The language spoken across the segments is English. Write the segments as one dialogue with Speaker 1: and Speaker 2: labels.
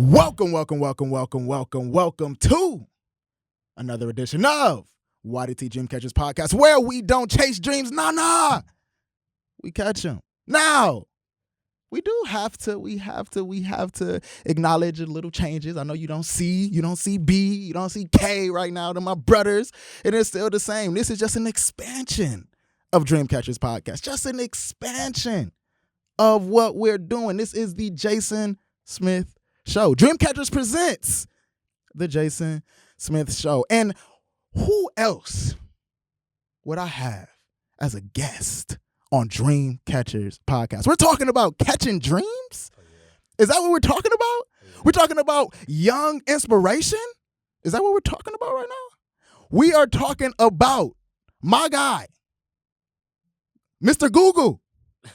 Speaker 1: Welcome to another edition of YDT Dream Catchers Podcast, where we don't chase dreams. We catch them. Now, we have to acknowledge the little changes. I know you don't see B, you don't see K right now. They're my brothers. It is still the same. This is just an expansion of Dream Catchers Podcast, just an expansion of what we're doing. This is the Jason Smith Show. Dreamcatchers presents the Jason Smith Show. And who else would I have as a guest on Dreamcatchers Podcast? We're talking about catching dreams? Oh, yeah. Is that what we're talking about? Oh, yeah. We're talking about young inspiration? Is that what we're talking about right now? We are talking about my guy, Mr. Google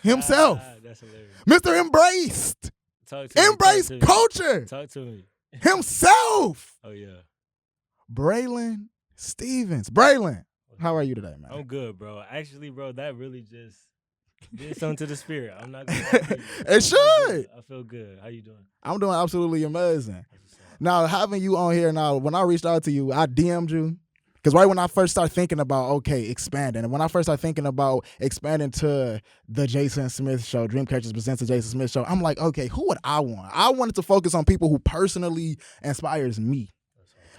Speaker 1: himself,
Speaker 2: that's hilarious.
Speaker 1: Mr. MBraced. MBraced Culture.
Speaker 2: Talk to me.
Speaker 1: Himself.
Speaker 2: Oh, yeah.
Speaker 1: Braylen Stevens. Braylen, how are you today, man?
Speaker 2: I'm good, bro. Actually, bro, that really just did something to the spirit. I'm not going to
Speaker 1: It should.
Speaker 2: I feel good. How you doing?
Speaker 1: I'm doing absolutely amazing. Now, having you on here now, when I reached out to you, I DM'd you. Because right when I first started thinking about, expanding, and when I first started thinking about expanding to the Jason Smith Show, Dreamcatchers presents the Jason Smith Show, I'm like, okay, who would I want? I wanted to focus on people who personally inspires me.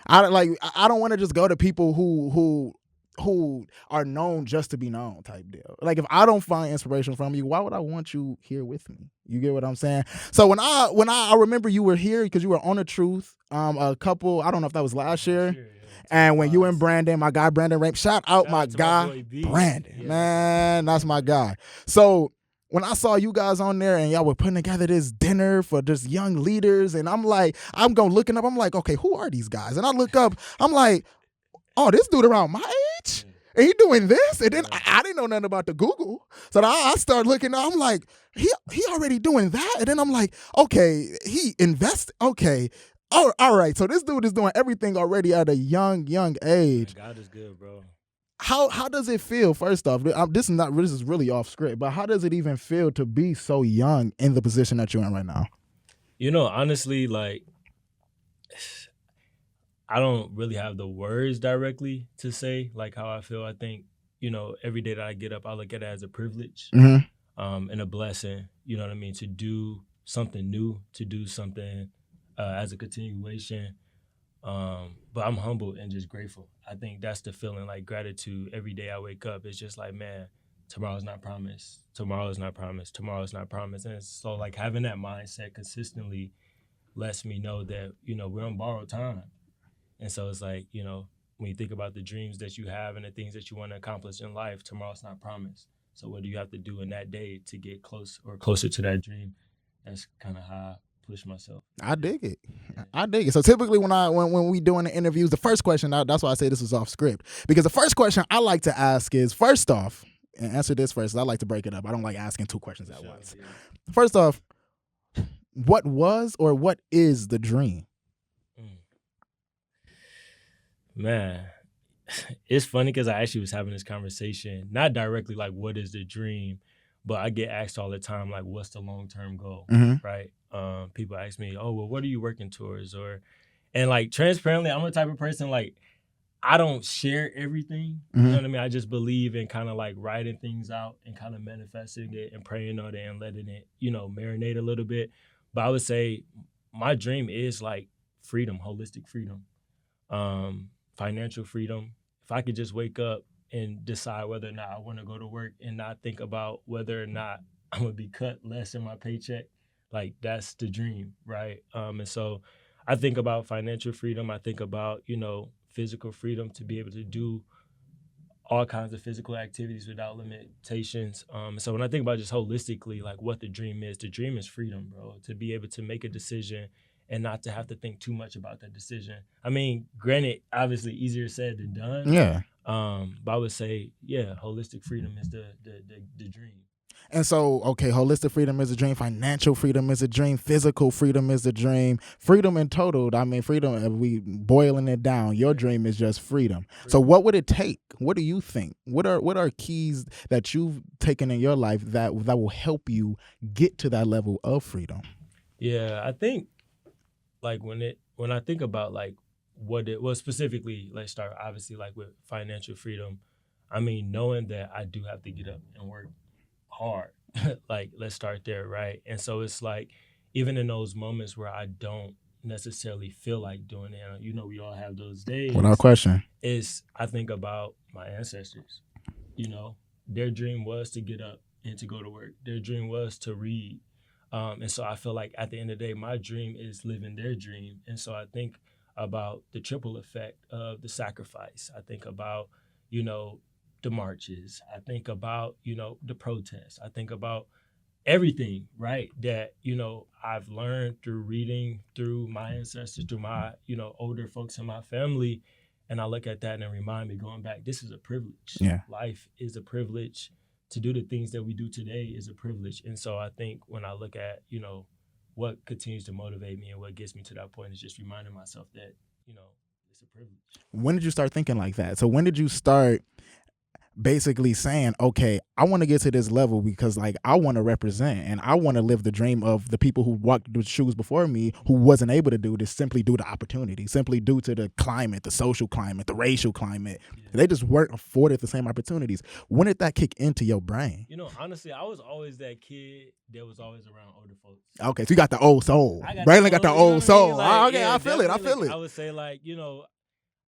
Speaker 1: I don't want to just go to people who are known just to be known type deal. Like, if I don't find inspiration from you, why would I want you here with me? You get what I'm saying? So when I remember you were here because you were on The Truth, a couple, I don't know if that was last year. And when you and Brandon, my guy Brandon Ramp, shout out my guy Brandon, yeah. Man, that's my guy. So when I saw you guys on there and y'all were putting together this dinner for just young leaders, and I'm looking up, I'm like, okay, who are these guys? And I look up, I'm like, oh, this dude around my age? And he doing this? And then I didn't know nothing about the Google. So I started looking, I'm like, he already doing that? And then I'm like, okay, he invested, okay. Oh, all right. So this dude is doing everything already at a young age.
Speaker 2: Man, God is good, bro.
Speaker 1: How does it feel? First off, this is really off script, but how does it even feel to be so young in the position that you're in right now?
Speaker 2: You know, honestly, like, I don't really have the words directly to say like how I feel. I think, you know, every day that I get up, I look at it as a privilege and a blessing. You know what I mean? To do something new, to do something as a continuation, but I'm humbled and just grateful. I think that's the feeling, like gratitude. Every day I wake up, it's just like, man, tomorrow's not promised. Tomorrow's not promised. Tomorrow's not promised. And so like having that mindset consistently lets me know that, you know, we're on borrowed time. And so it's like, you know, when you think about the dreams that you have and the things that you want to accomplish in life, tomorrow's not promised. So what do you have to do in that day to get closer to that dream? That's kind of how I push myself.
Speaker 1: I dig it. I dig it. So typically when we doing the interviews, the first question, that's why I say this is off script, because the first question I like to ask is, first off, and answer this first, I like to break it up. I don't like asking two questions at once. Yeah. First off, what was or what is the dream?
Speaker 2: Man, it's funny because I actually was having this conversation, not directly like what is the dream, but I get asked all the time, like, what's the long-term goal, right? People ask me, oh, well, what are you working towards? And like, transparently, I'm the type of person, like, I don't share everything. You know what I mean? I just believe in kind of like writing things out and kind of manifesting it and praying on it and letting it, you know, marinate a little bit. But I would say my dream is like freedom, holistic freedom, financial freedom. If I could just wake up and decide whether or not I want to go to work and not think about whether or not I'm going to be cut less in my paycheck, like that's the dream, right? And so I think about financial freedom. I think about, you know, physical freedom to be able to do all kinds of physical activities without limitations. So when I think about just holistically, like what the dream is freedom, bro, to be able to make a decision and not to have to think too much about that decision. I mean, granted, obviously easier said than done.
Speaker 1: Yeah.
Speaker 2: But I would say, yeah, holistic freedom is the dream.
Speaker 1: And so, okay, holistic freedom is a dream, financial freedom is a dream, physical freedom is a dream, freedom in total, I mean, freedom, if we boiling it down, your dream is just freedom. So what would it take? What do you think? What are keys that you've taken in your life that will help you get to that level of freedom?
Speaker 2: Yeah, I think like when I think about like specifically, let's start obviously like with financial freedom. I mean, knowing that I do have to get up and work hard. Like, let's start there, right? And so it's like, even in those moments where I don't necessarily feel like doing it, we all have those
Speaker 1: Without
Speaker 2: days.
Speaker 1: question.
Speaker 2: Is I think about my ancestors. Their dream was to get up and to go to work. Their dream was to read. And so I feel like at the end of the day, my dream is living their dream. And so I think about the triple effect of the sacrifice. I think about, the marches. I think about, the protests. I think about everything, right? That, I've learned through reading, through my ancestors, through my, older folks in my family. And I look at that and it remind me going back, this is a privilege.
Speaker 1: Yeah.
Speaker 2: Life is a privilege. To do the things that we do today is a privilege. And so I think when I look at, what continues to motivate me and what gets me to that point is just reminding myself that, it's a privilege.
Speaker 1: When did you start thinking like that? So when did you start basically saying, okay, I want to get to this level because like I want to represent and I want to live the dream of the people who walked the shoes before me who wasn't able to do this simply due to opportunity, simply due to the climate, the social climate, the racial climate. Yeah. They just weren't afforded the same opportunities. When did that kick into your brain?
Speaker 2: Honestly, I was always that kid that was always around older folks.
Speaker 1: Okay, so you got the old soul. Braylen got the old soul. Like, okay, yeah, I feel it.
Speaker 2: I would say like,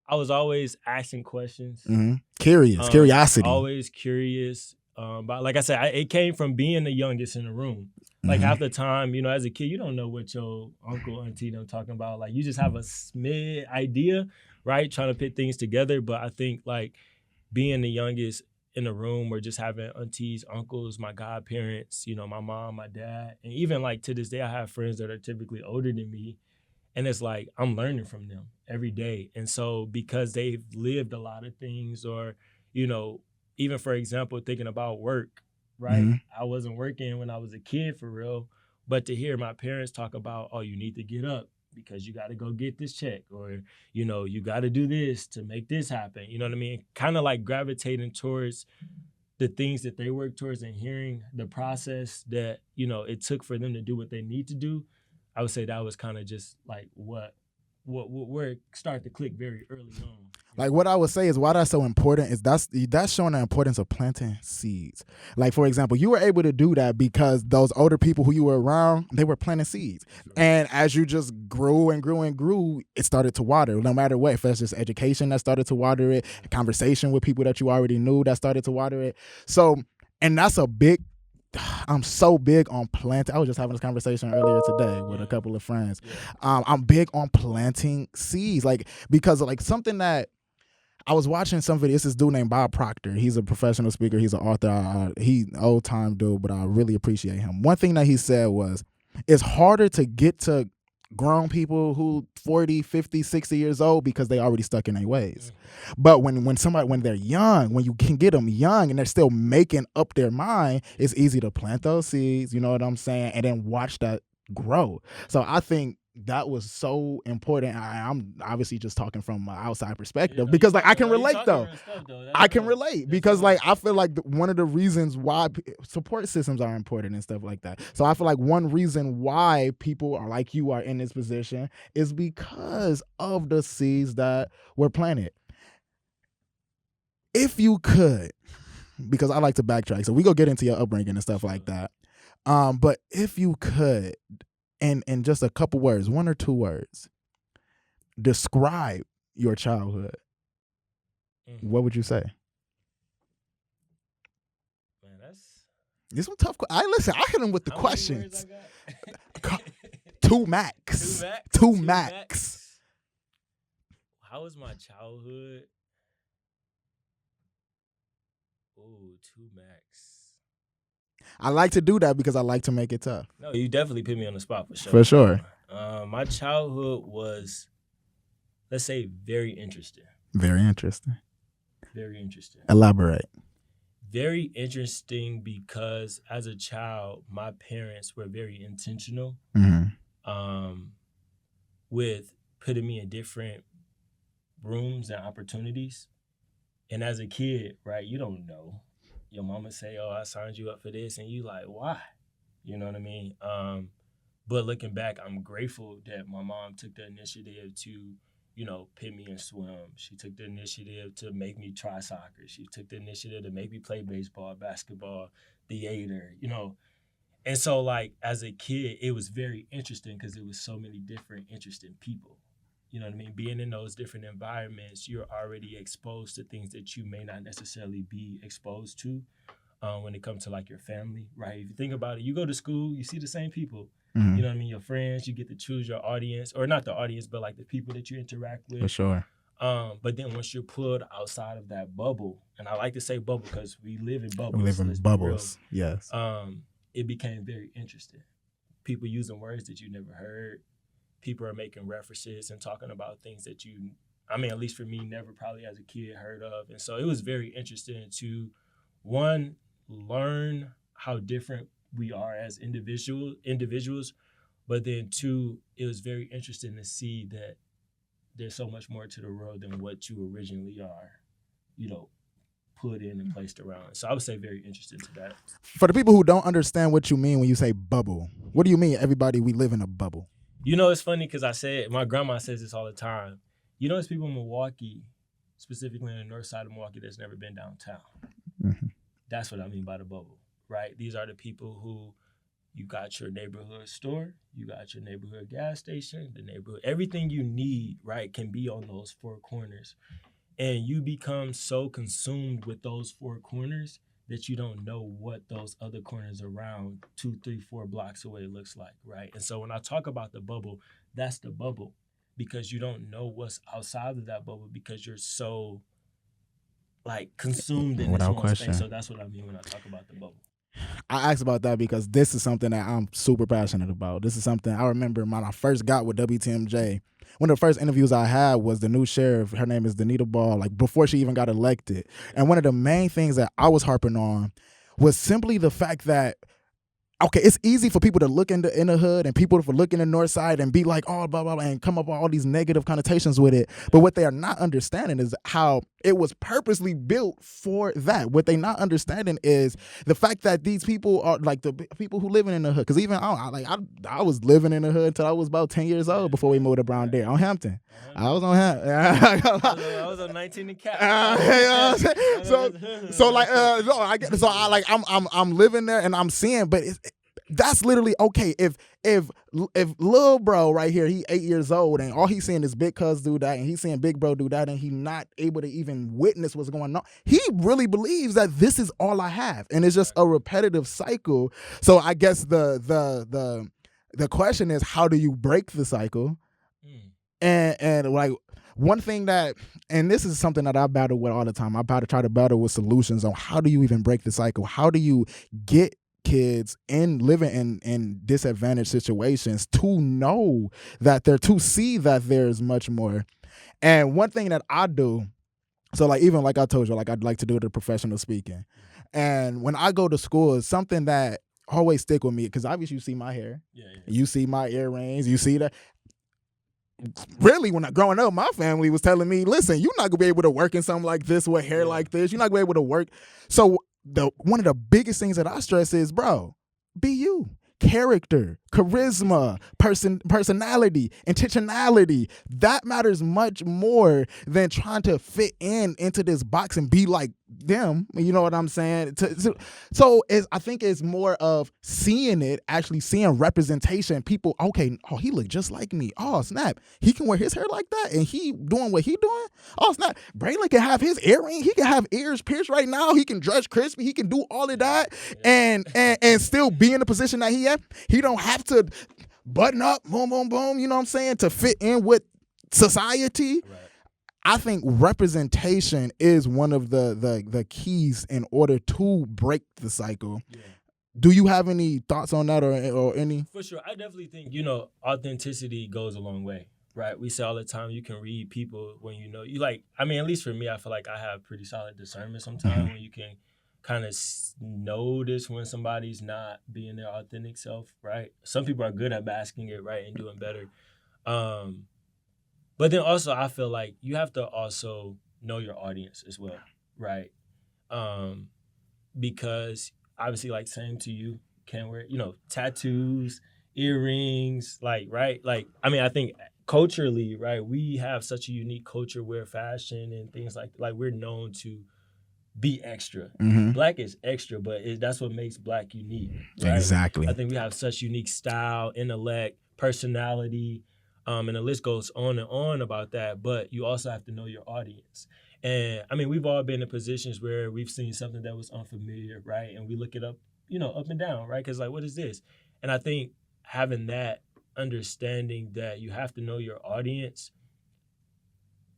Speaker 2: I was always asking questions.
Speaker 1: Mm-hmm. Curiosity.
Speaker 2: Always curious. But like I said, it came from being the youngest in the room. Like half the time, as a kid, you don't know what your uncle, auntie, them talking about. Like you just have a smid idea, right? Trying to put things together. But I think like being the youngest in the room or just having aunties, uncles, my godparents, my mom, my dad, and even like to this day, I have friends that are typically older than me. And it's like, I'm learning from them every day. And so because they've lived a lot of things or, even for example, thinking about work, right? Mm-hmm. I wasn't working when I was a kid for real, but to hear my parents talk about, oh, you need to get up because you got to go get this check or, you got to do this to make this happen. You know what I mean? Kind of like gravitating towards the things that they work towards and hearing the process that, it took for them to do what they need to do. I would say that was kind of just like where it started to click very early on.
Speaker 1: Like what I would say is why that's so important is that's showing the importance of planting seeds. Like for example, you were able to do that because those older people who you were around, they were planting seeds. Sure. And as you just grew and grew and grew, it started to water. No matter what, if that's just education that started to water it, a conversation with people that you already knew that started to water it. So, and that's a big. I'm so big on planting. I was just having this conversation earlier today with a couple of friends. Yeah. I'm big on planting seeds, like because like something that I was watching some video. It's this dude named Bob Proctor. He's a professional speaker. He's an author. He's an old time dude, but I really appreciate him. One thing that he said was, it's harder to get to grown people who 40, 50, 60 years old because they already stuck in their ways. But when they're young, when you can get them young and they're still making up their mind, it's easy to plant those seeds, you know what I'm saying, and then watch that grow. So I think that was so important. I'm obviously just talking from an outside perspective because like I can relate though. I can relate because like I feel like one of the reasons why support systems are important and stuff like that. So I feel like one reason why people are like you are in this position is because of the seeds that were planted. If you could, because I like to backtrack, so we go get into your upbringing and stuff like that. But if you could, in just a couple words, 1 or 2 words, describe your childhood, what would you say?
Speaker 2: Man,
Speaker 1: it's some tough. Listen, I hit him with the questions. 2 max. 2 max.
Speaker 2: How was my childhood? Ooh, 2 max.
Speaker 1: I like to do that because I like to make it tough.
Speaker 2: No, you definitely put me on the spot for sure.
Speaker 1: For sure.
Speaker 2: My childhood was, let's say, very interesting.
Speaker 1: Very interesting.
Speaker 2: Very interesting.
Speaker 1: Elaborate.
Speaker 2: Very interesting because as a child, my parents were very intentional with putting me in different rooms and opportunities. And as a kid, right, you don't know. Your mama say, oh, I signed you up for this. And you like, why? You know what I mean? But looking back, I'm grateful that my mom took the initiative to, put me in swim. She took the initiative to make me try soccer. She took the initiative to make me play baseball, basketball, theater. And so, like, as a kid, it was very interesting because it was so many different interesting people. You know what I mean? Being in those different environments, you're already exposed to things that you may not necessarily be exposed to when it comes to, like, your family, right? If you think about it, you go to school, you see the same people.
Speaker 1: Mm-hmm.
Speaker 2: You know what I mean? Your friends, you get to choose your audience, or not the audience, but, like, the people that you interact with.
Speaker 1: For sure.
Speaker 2: But then once you're pulled outside of that bubble, and I like to say bubble because we live in bubbles.
Speaker 1: We live in bubbles, yes.
Speaker 2: It became very interesting. People using words that you never heard. People are making references and talking about things that at least for me, never probably as a kid heard of. And so it was very interesting to, one, learn how different we are as individuals, but then two, it was very interesting to see that there's so much more to the world than what you originally are, put in and placed around. So I would say very interesting to that.
Speaker 1: For the people who don't understand what you mean when you say bubble, what do you mean, everybody, we live in a bubble?
Speaker 2: It's funny because my grandma says this all the time. There's people in Milwaukee, specifically in the north side of Milwaukee, that's never been downtown.
Speaker 1: Mm-hmm.
Speaker 2: That's what I mean by the bubble, right? These are the people who, you got your neighborhood store, you got your neighborhood gas station, everything you need, right, can be on those four corners. And you become so consumed with those four corners that you don't know what those other corners around 2, 3, 4 blocks away looks like, right? And so when I talk about the bubble, that's the bubble, because you don't know what's outside of that bubble because you're so, like, consumed in this one space. So that's what I mean when I talk about the bubble.
Speaker 1: I asked about that because this is something that I'm super passionate about. This is something I remember when I first got with WTMJ. One of the first interviews I had was the new sheriff. Her name is Danita Ball, like before she even got elected. And one of the main things that I was harping on was simply the fact that, okay, it's easy for people to look in the hood and people to look in the north side and be like, oh, blah, blah, blah, and come up with all these negative connotations with it. But what they are not understanding is how it was purposely built for that. What they not understanding is the fact that these people are like the people who living in the hood. Because even I was living in the hood until I was about 10 years old before we moved to Brown Dare on Hampton. I was on Hampton.
Speaker 2: I was on 19 and cap.
Speaker 1: I'm living there and I'm seeing, but that's literally okay. If little bro right here, he 8 years old and all he's seeing is big cuz do that and he's seeing big bro do that and he not able to even witness what's going on, he really believes that this is all I have and it's just a repetitive cycle. So I guess the question is, how do you break the cycle? And like one thing that, and this is something that I battle with all the time, I try to battle with solutions on how do you even break the cycle? How do you get kids living in disadvantaged situations to know that to see that there's much more? And one thing that I do, so like even like I told you, like I'd like to do the professional speaking. And when I go to school, it's something that always stick with me because obviously you see my hair, you see my earrings, you see that. Really, when I growing up, my family was telling me, listen, you're not gonna be able to work in something like this with hair like this. You're not gonna be able to work. So one of the biggest things that I stress is, bro, be you. Character, charisma, personality, intentionality. That matters much more than trying to fit into this box and be like them. You know what I'm saying? So I think it's more of seeing it, actually seeing representation. People, okay, oh, he look just like me. Oh, snap. He can wear his hair like that and he doing what he doing. Oh, snap. Braylen can have his earring. He can have ears pierced right now. He can dress crispy. He can do all of that and still be in the position that he at. He don't have to button up, boom, boom, boom, you know what I'm saying, to fit in with society. Right. I think representation is one of the keys in order to break the cycle. Yeah. Do you have any thoughts on that or any?
Speaker 2: For sure. I definitely think, authenticity goes a long way, right? We say all the time, you can read people when you at least for me, I feel like I have pretty solid discernment sometimes when you can kind of notice when somebody's not being their authentic self, right? Some people are good at masking it, right, and doing better. But then also I feel like you have to also know your audience as well, right? Because obviously, like, same to you, can wear, tattoos, earrings, like, right? Like, I mean, I think culturally, right, we have such a unique culture where fashion and things like we're known to be extra.
Speaker 1: Mm-hmm.
Speaker 2: Black is extra, but that's what makes Black unique, right?
Speaker 1: Exactly.
Speaker 2: I think we have such unique style, intellect, personality, and the list goes on and on about that. But you also have to know your audience. And I mean, we've all been in positions where we've seen something that was unfamiliar, right? And we look it up, up and down, right? Because like, what is this? And I think having that understanding that you have to know your audience,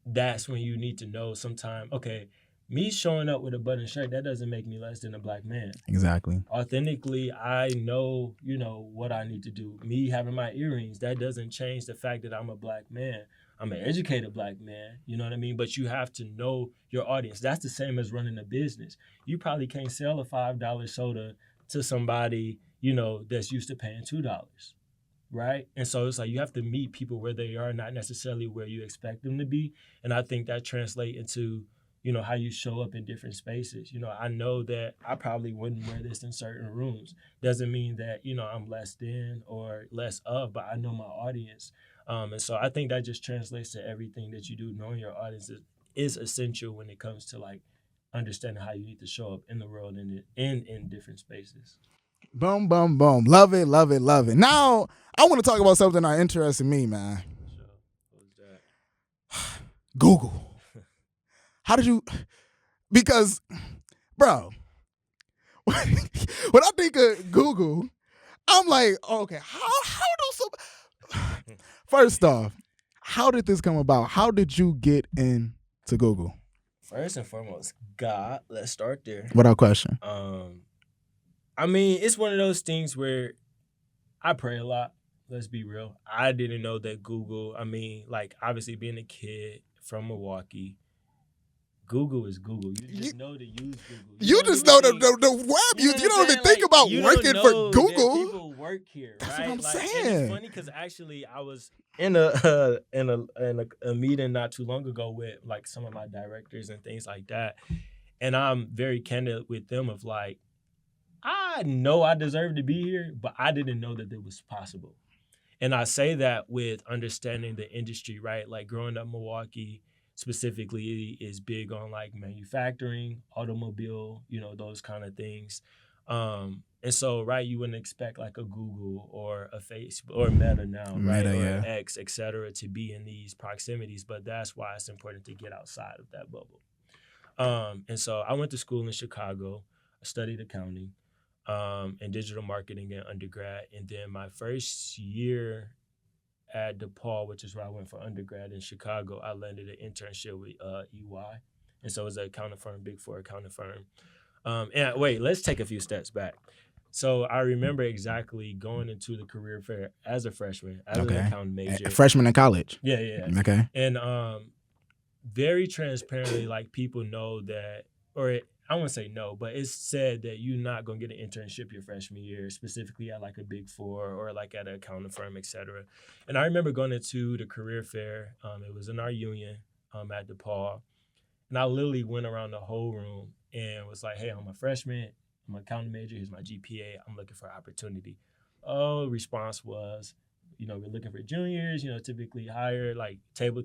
Speaker 2: that's when you need to know sometime, okay, me showing up with a button shirt, that doesn't make me less than a Black man.
Speaker 1: Exactly.
Speaker 2: Authentically, I know, what I need to do. Me having my earrings, that doesn't change the fact that I'm a Black man. I'm an educated Black man, you know what I mean? But you have to know your audience. That's the same as running a business. You probably can't sell a $5 soda to somebody, that's used to paying $2. Right? And so it's like you have to meet people where they are, not necessarily where you expect them to be. And I think that translates into, how you show up in different spaces. I know that I probably wouldn't wear this in certain rooms. Doesn't mean that, I'm less than or less of, but I know my audience. And so I think that just translates to everything that you do. Knowing your audience is essential when it comes to like understanding how you need to show up in the world and in different spaces.
Speaker 1: Boom, boom, boom. Love it, love it, love it. Now, I want to talk about something that interested me, man.
Speaker 2: Sure. What was that?
Speaker 1: Google. How did you? Because, bro, when I think of Google, I'm like, okay, how do some? First off, how did this come about? How did you get into Google?
Speaker 2: First and foremost, God. Let's start there.
Speaker 1: Without question.
Speaker 2: I mean, it's one of those things where I pray a lot. Let's be real. I didn't know that Google, I mean, like obviously being a kid from Milwaukee, Google is Google. You just know to use Google.
Speaker 1: You just know the web. You don't even think about working for Google.
Speaker 2: People work here,
Speaker 1: That's
Speaker 2: right?
Speaker 1: what I'm
Speaker 2: saying.
Speaker 1: saying.
Speaker 2: And it's funny because actually I was in a meeting not too long ago with like some of my directors and things like that, and I'm very candid with them of like, I know I deserve to be here, but I didn't know that it was possible. And I say that with understanding the industry, right? Like growing up in Milwaukee specifically is big on like manufacturing, automobile, those kind of things. And so, right, you wouldn't expect like a Google or a Facebook or Meta now, right? Or
Speaker 1: yeah.
Speaker 2: X, et cetera, to be in these proximities. But that's why it's important to get outside of that bubble. And so I went to school in Chicago. I studied accounting. And digital marketing in undergrad. And then my first year at DePaul, which is where I went for undergrad in Chicago, I landed an internship with EY. And so it was an accounting firm, Big Four accounting firm. And wait, let's take a few steps back. So I remember exactly going into the career fair as a freshman, as an accounting major.
Speaker 1: Freshman in college?
Speaker 2: Yeah.
Speaker 1: Okay.
Speaker 2: And very transparently, like people know that, or I won't say no, but it's said that you're not going to get an internship your freshman year, specifically at like a Big Four or like at an accounting firm, et cetera. And I remember going into the career fair. It was in our union at DePaul. And I literally went around the whole room and was like, hey, I'm a freshman. I'm an accounting major. Here's my GPA. I'm looking for opportunity. Oh, response was, we're looking for juniors, typically higher, like table.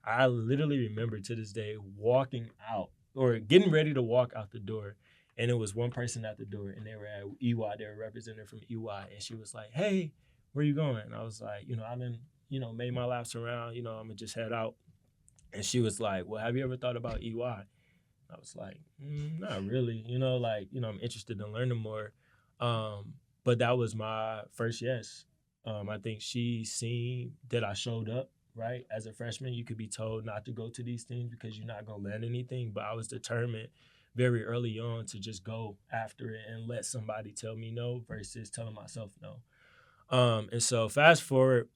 Speaker 2: I literally remember to this day walking out or getting ready to walk out the door. And it was one person at the door and they were at EY. They were represented from EY. And she was like, hey, where you going? And I was like, I done, made my laps around, I'm going to just head out. And she was like, well, have you ever thought about EY? I was like, not really, I'm interested in learning more. But that was my first yes. I think she seen that I showed up. Right? As a freshman, you could be told not to go to these things because you're not going to land anything. But I was determined very early on to just go after it and let somebody tell me no versus telling myself no. And so fast forward,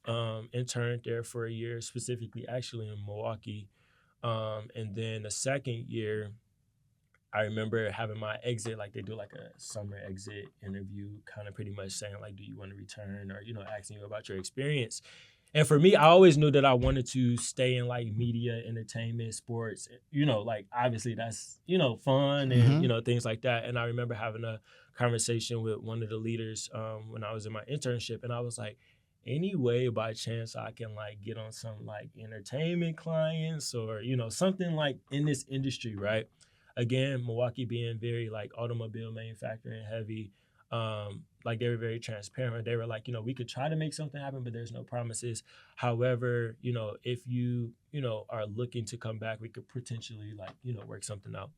Speaker 2: interned there for a year, specifically actually in Milwaukee. And then the second year, I remember having my exit, like they do like a summer exit interview, kind of pretty much saying like, do you want to return or, asking you about your experience. And for me, I always knew that I wanted to stay in like media, entertainment, sports, like obviously that's, fun and, things like that. And I remember having a conversation with one of the leaders when I was in my internship. And I was like, any way by chance I can like get on some like entertainment clients or, something like in this industry, right? Again, Milwaukee being very like automobile manufacturing heavy, like they were very transparent. They were like, we could try to make something happen, but there's no promises. However, if you, are looking to come back, we could potentially like, work something out.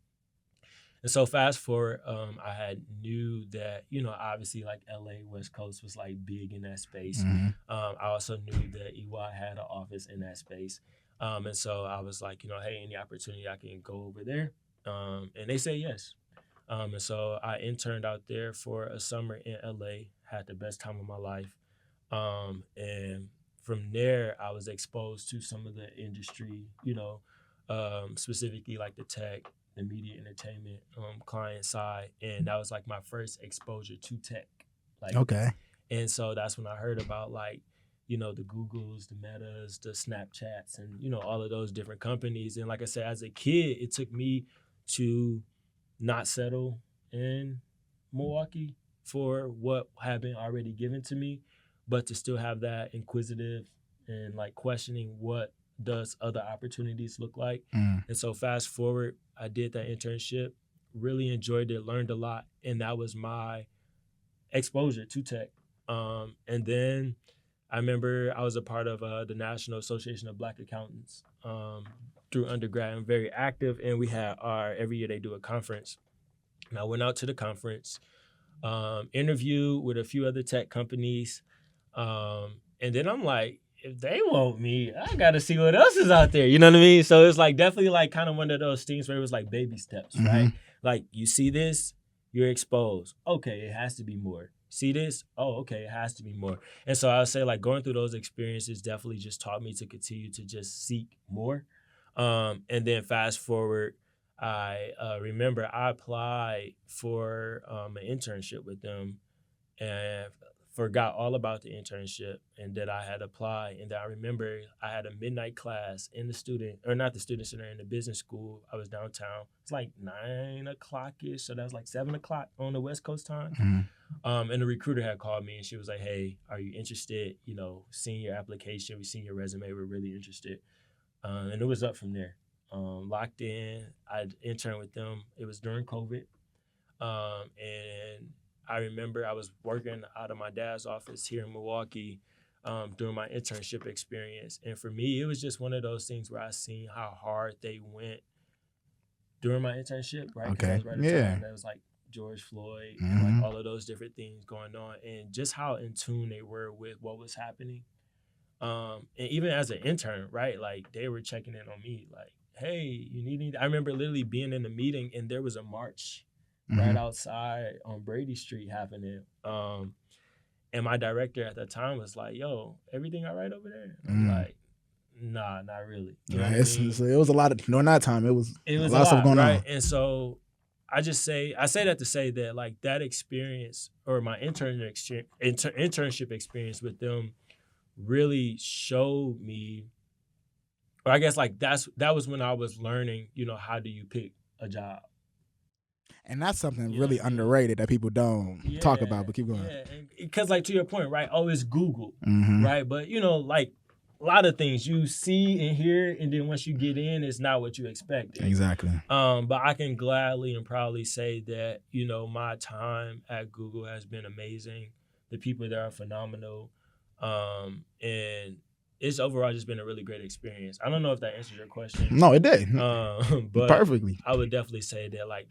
Speaker 2: And so fast forward, I had knew that, obviously like LA West Coast was like big in that space. I also knew that EY had an office in that space. And so I was like, hey, any opportunity I can go over there. And they say yes. And so I interned out there for a summer in LA, had the best time of my life. And from there, I was exposed to some of the industry, specifically like the tech, the media entertainment client side. And that was like my first exposure to tech. Like,
Speaker 1: okay.
Speaker 2: And so that's when I heard about like, the Googles, the Metas, the Snapchats, and, all of those different companies. And like I said, as a kid, it took me to not settle in Milwaukee for what had been already given to me, but to still have that inquisitive and like questioning what does other opportunities look like. And so fast forward, I did that internship, really enjoyed it, learned a lot, and that was my exposure to tech. And then I remember I was a part of the National Association of Black Accountants through undergrad. I'm very active, and we had every year they do a conference. And I went out to the conference, interviewed with a few other tech companies, and then I'm like, if they want me, I got to see what else is out there. You know what I mean? So it's like definitely like kind of one of those things where it was like baby steps, right? Like you see this, you're exposed. Okay, it has to be more. See this? Oh, okay, it has to be more. And so I would say like going through those experiences definitely just taught me to continue to just seek more. And then fast forward, I remember I applied for an internship with them and forgot all about the internship and that I had applied. And then I remember I had a midnight class in the not the student center, in the business school. I was downtown. It's like 9 o'clock-ish. So that was like 7 o'clock on the West Coast time. And the recruiter had called me and she was like, hey, are you interested? Seeing your application, we've seen your resume, we're really interested. And it was up from there. Locked in. I interned with them. It was during COVID. And I remember I was working out of my dad's office here in Milwaukee during my internship experience. And for me, it was just one of those things where I seen how hard they went during my internship, right?
Speaker 1: Okay.
Speaker 2: Right at the time, that was like George Floyd and like all of those different things going on, and just how in tune they were with what was happening. And even as an intern, right? Like they were checking in on me, like, hey, you need anything? I remember literally being in a meeting and there was a march right outside on Brady Street happening. And my director at that time was like, yo, everything all right over there? I'm like, nah, not really. You know what I mean?
Speaker 1: It was a lot of, during that time, it was
Speaker 2: a
Speaker 1: lot of stuff going on.
Speaker 2: And so I say that to say that like that experience or my internship experience with them really showed me, or I guess like that was when I was learning, how do you pick a job?
Speaker 1: And that's something really underrated that people don't talk about, but keep going.
Speaker 2: Yeah, because like to your point, right? Oh, it's Google, right? But like a lot of things you see and hear, and then once you get in, it's not what you expected.
Speaker 1: Exactly.
Speaker 2: But I can gladly and proudly say that, my time at Google has been amazing. The people there are phenomenal. And it's overall just been a really great experience. I don't know if that answers your question.
Speaker 1: No, it did.
Speaker 2: But
Speaker 1: perfectly.
Speaker 2: I would definitely say that like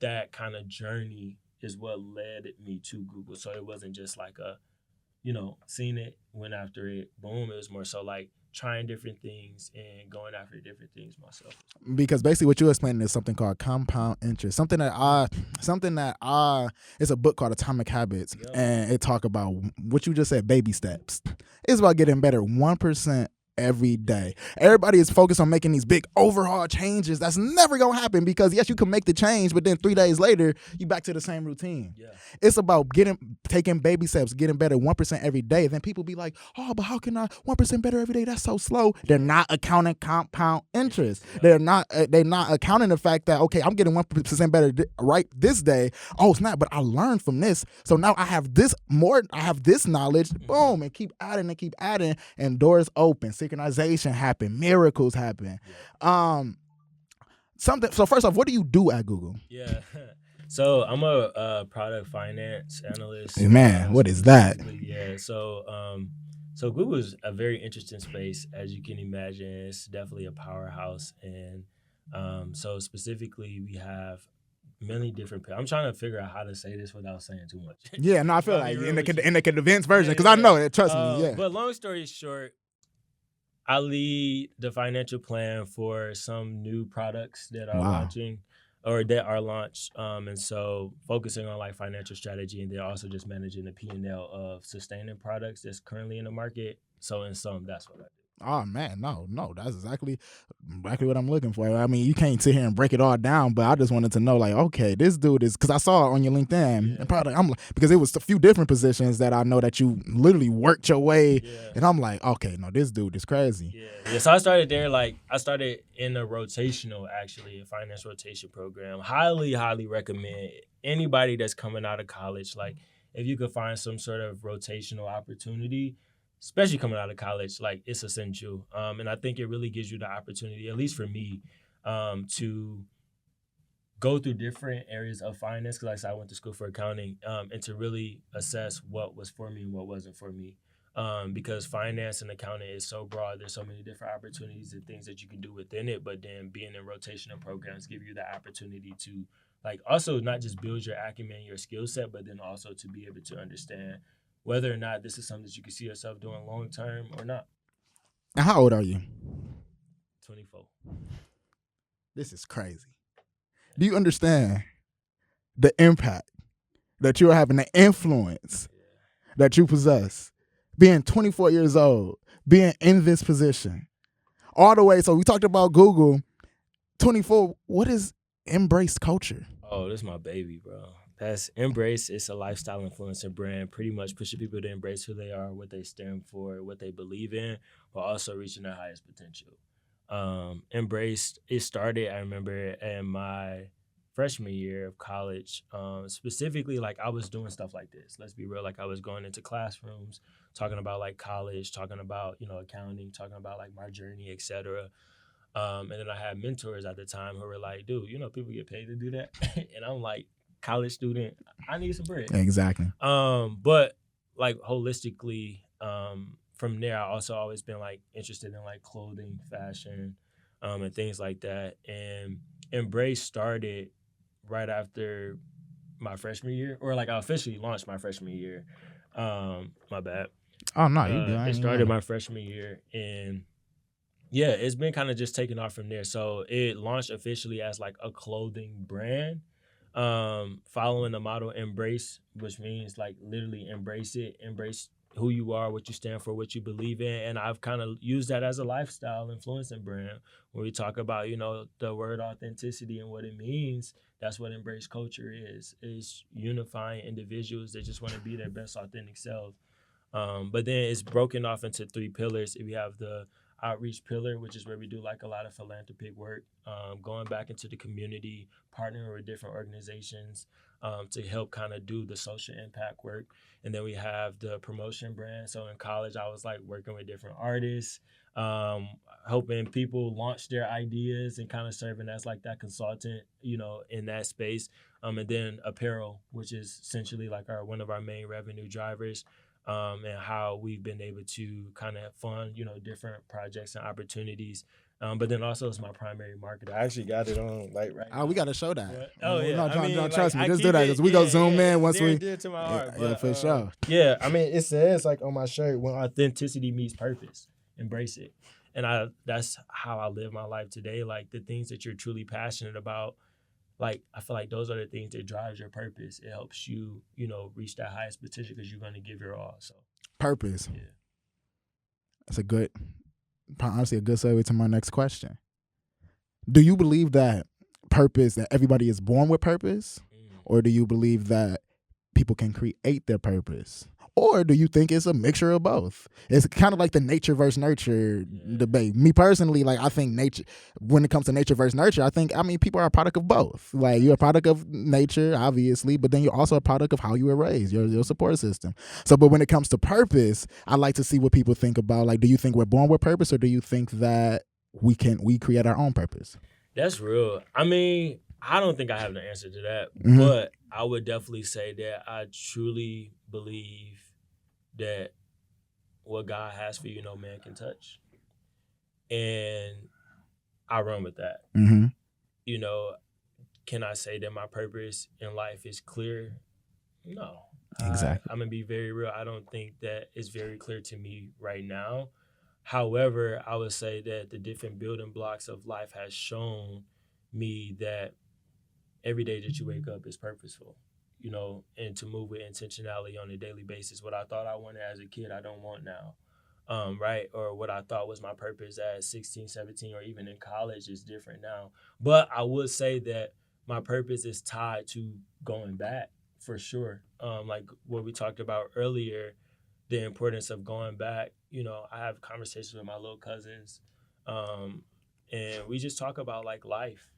Speaker 2: that kind of journey is what led me to Google. So it wasn't just like a, seen it, went after it, boom. It was more so like trying different things and going after different things myself.
Speaker 1: Because basically what you're explaining is something called compound interest. Something that it's a book called Atomic Habits, and it talk about what you just said, baby steps. It's about getting better 1% every day. Everybody is focused on making these big overhaul changes. That's never gonna happen because yes, you can make the change, but then 3 days later, you back to the same routine.
Speaker 2: Yeah.
Speaker 1: It's about taking baby steps, getting better 1% every day. Then people be like, oh, but how can I 1% better every day? That's so slow. They're not accounting compound interest.
Speaker 2: Yeah.
Speaker 1: They're not accounting the fact that, okay, I'm getting 1% better right this day. Oh, it's not, but I learned from this. So now I have this knowledge, boom, and keep adding, and doors open. Synchronization happen, miracles happen.
Speaker 2: Yeah.
Speaker 1: So first off, what do you do at Google?
Speaker 2: Yeah. So I'm a product finance analyst.
Speaker 1: Man, what is that?
Speaker 2: Yeah. So Google is a very interesting space, as you can imagine. It's definitely a powerhouse, and so specifically we have many different. I'm trying to figure out how to say this without saying too much.
Speaker 1: Yeah, no, I feel like in the condensed version, because I know it. Trust me. Yeah.
Speaker 2: But long story short, I lead the financial plan for some new products that are launching or that are launched. And so focusing on like financial strategy, and then also just managing the P&L of sustaining products that's currently in the market. So in sum, that's what I do.
Speaker 1: Oh man, no, that's exactly what I'm looking for. I mean, you can't sit here and break it all down, but I just wanted to know, like, okay, this dude is, because I saw it on your LinkedIn, and probably because it was a few different positions that I know that you literally worked your way, and I'm like, okay, no, this dude is crazy.
Speaker 2: Yeah. So I started there. Like I started in a rotational, actually, a finance rotation program. Highly recommend anybody that's coming out of college. Like if you could find some sort of rotational opportunity, especially coming out of college, like it's essential. And I think it really gives you the opportunity, at least for me, to go through different areas of finance, because like I said, I went to school for accounting, and to really assess what was for me and what wasn't for me. Because finance and accounting is so broad. There's so many different opportunities and things that you can do within it, but then being in rotational programs give you the opportunity to like also not just build your acumen, your skill set, but then also to be able to understand whether or not this is something that you can see yourself doing long term or not.
Speaker 1: And how old are you?
Speaker 2: 24.
Speaker 1: This is crazy. Do you understand the impact that you are having, the influence that you possess, being 24 years old, being in this position, all the way? So we talked about Google, 24. What is MBraced Culture?
Speaker 2: Oh, this is my baby, bro. That's MBraced. It's a lifestyle influencer brand, pretty much pushing people to embrace who they are, what they stand for, what they believe in, but also reaching their highest potential. MBraced, it started, I remember, in my freshman year of college. Specifically, like I was doing stuff like this. Let's be real. Like I was going into classrooms, talking about like college, talking about, accounting, talking about like my journey, etc. And then I had mentors at the time who were like, dude, people get paid to do that. And I'm like, college student, I need some bread.
Speaker 1: Exactly.
Speaker 2: But like holistically, from there, I also always been like interested in like clothing, fashion, and things like that. And MBraced started right after my freshman year, or like I officially launched my freshman year. My bad.
Speaker 1: Oh no, you good.
Speaker 2: It started my freshman year, and yeah, it's been kind of just taking off from there. So it launched officially as like a clothing brand, following the motto embrace, which means like literally embrace it, embrace who you are, what you stand for, what you believe in. And I've kind of used that as a lifestyle influencing brand. When we talk about, the word authenticity and what it means, that's what MBraced Culture is unifying individuals that just want to be their best authentic self. But then it's broken off into 3 pillars. We have the outreach pillar, which is where we do like a lot of philanthropic work, going back into the community, partnering with different organizations to help kind of do the social impact work. And then we have the promotion brand. So in college, I was like working with different artists, helping people launch their ideas and kind of serving as like that consultant, in that space. And then apparel, which is essentially like one of our main revenue drivers. And how we've been able to kind of fund, different projects and opportunities. But then also it's my primary market. I actually got it on like right now.
Speaker 1: We got to show that.
Speaker 2: No,
Speaker 1: trust me. Just do that because we go zoom in once we.
Speaker 2: Dear to my heart.
Speaker 1: Yeah, for sure.
Speaker 2: Yeah, it says like on my shirt, when authenticity meets purpose, embrace it. And that's how I live my life today. Like the things that you're truly passionate about, like I feel like those are the things that drives your purpose. It helps you, reach that highest potential because you're going to give your all. So
Speaker 1: purpose.
Speaker 2: Yeah,
Speaker 1: that's a good honestly a good segue to my next question. Do you believe that everybody is born with purpose? Or do you believe that people can create their purpose? Or do you think it's a mixture of both? It's kind of like the nature versus nurture debate. Me personally, like I think nature, when it comes to nature versus nurture, I mean, people are a product of both. Like you're a product of nature, obviously, but then you're also a product of how you were raised, your support system. So, but when it comes to purpose, I like to see what people think about. Like, do you think we're born with purpose, or do you think that we create our own purpose?
Speaker 2: That's real. I mean, I don't think I have the answer to that, but I would definitely say that I truly believe that what God has for you, no man can touch. And I run with that. You know, can I say that my purpose in life is clear? No.
Speaker 1: Exactly.
Speaker 2: I'm going to be very real. I don't think that it's very clear to me right now. However, I would say that the different building blocks of life has shown me that every day that you wake up is purposeful, you know, and to move with intentionality on a daily basis. What I thought I wanted as a kid, I don't want now, right? Or what I thought was my purpose at 16, 17, or even in college is different now. But I would say that my purpose is tied to going back for sure. Like what we talked about earlier, the importance of going back. You know, I have conversations with my little cousins, and we just talk about like life.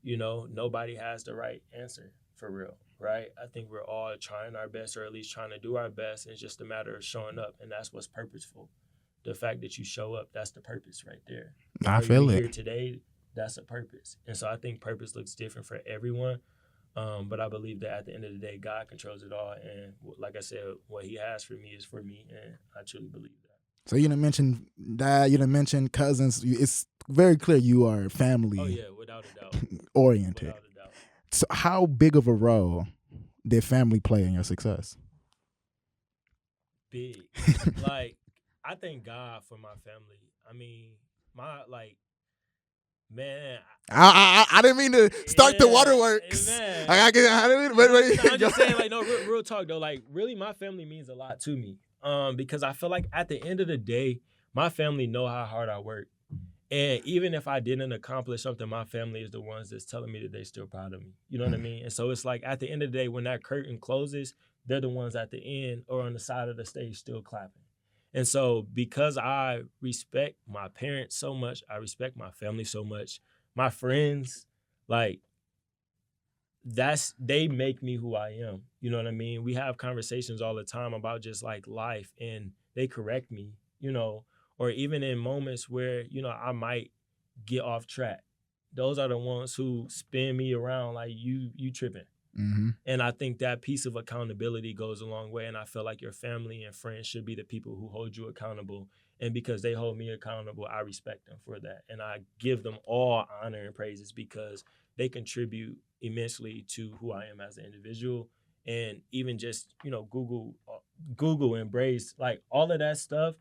Speaker 2: You know, nobody has the right answer for real, right? I think we're all trying our best, or at least trying to do our best. And it's just a matter of showing up, and that's what's purposeful. The fact that you show up, that's the purpose right there.
Speaker 1: I feel it.
Speaker 2: Here today, that's a purpose. And so I think purpose looks different for everyone. But I believe that at the end of the day, God controls it all. And like I said, what he has for me is for me. And I truly believe that.
Speaker 1: So you didn't mention dad, you didn't mention cousins. It's very clear you are family.
Speaker 2: Oh, yeah, without a doubt.
Speaker 1: Oriented.
Speaker 2: Without a doubt.
Speaker 1: So how big of a role did family play in your success?
Speaker 2: Big. Like, I thank God for my family. I mean, man.
Speaker 1: I didn't mean to start the waterworks.
Speaker 2: Man.
Speaker 1: I didn't mean,
Speaker 2: I'm just saying, like, no, real talk, though. Like, really, my family means a lot to me. Because I feel like at the end of the day, my family know how hard I work. And even if I didn't accomplish something, my family is the ones that's telling me that they're still proud of me. You know what I mean? And so it's like at the end of the day, when that curtain closes, they're the ones at the end or on the side of the stage still clapping. And so because I respect my parents so much, I respect my family so much, my friends, like, they make me who I am. You know what I mean? We have conversations all the time about just like life, and they correct me, you know, or even in moments where, you know, I might get off track. Those are the ones who spin me around like you tripping. And I think that piece of accountability goes a long way. And I feel like your family and friends should be the people who hold you accountable. And because they hold me accountable, I respect them for that. And I give them all honor and praises because they contribute immensely to who I am as an individual. And even just, you know, Google, MBraced, like all of that stuff.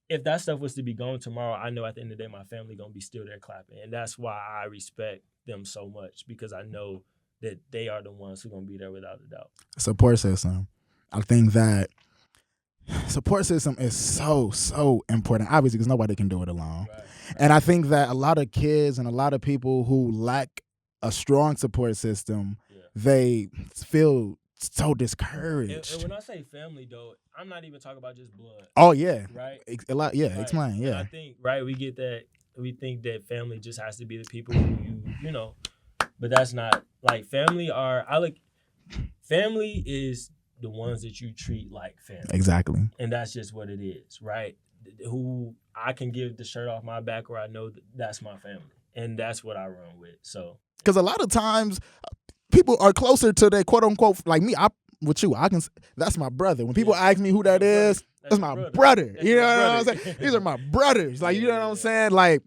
Speaker 2: If that stuff was to be gone tomorrow, I know at the end of the day, my family going to be still there clapping. And that's why I respect them so much, because I know that they are the ones who are going to be there without a doubt.
Speaker 1: Support system. I think that support system is so important, obviously, because nobody can do it alone. Right. And I think that a lot of kids and a lot of people who lack a strong support system, they feel so discouraged.
Speaker 2: And when I say family, though, I'm not even talking about just blood.
Speaker 1: Oh, yeah.
Speaker 2: Right?
Speaker 1: A lot, yeah, right. Explain, yeah.
Speaker 2: And I think, right, we get that, we think that family just has to be the people who you know, but that's not, like, family is the ones that you treat like family.
Speaker 1: Exactly.
Speaker 2: And that's just what it is, right? Who I can give the shirt off my back, or I know that's my family. And that's what I run with, so.
Speaker 1: Because a lot of times, people are closer to their quote unquote, like me, that's my brother. When people ask me who that is, that's my brother. You know what I'm saying? These are my brothers. Like, you know what I'm saying? Like,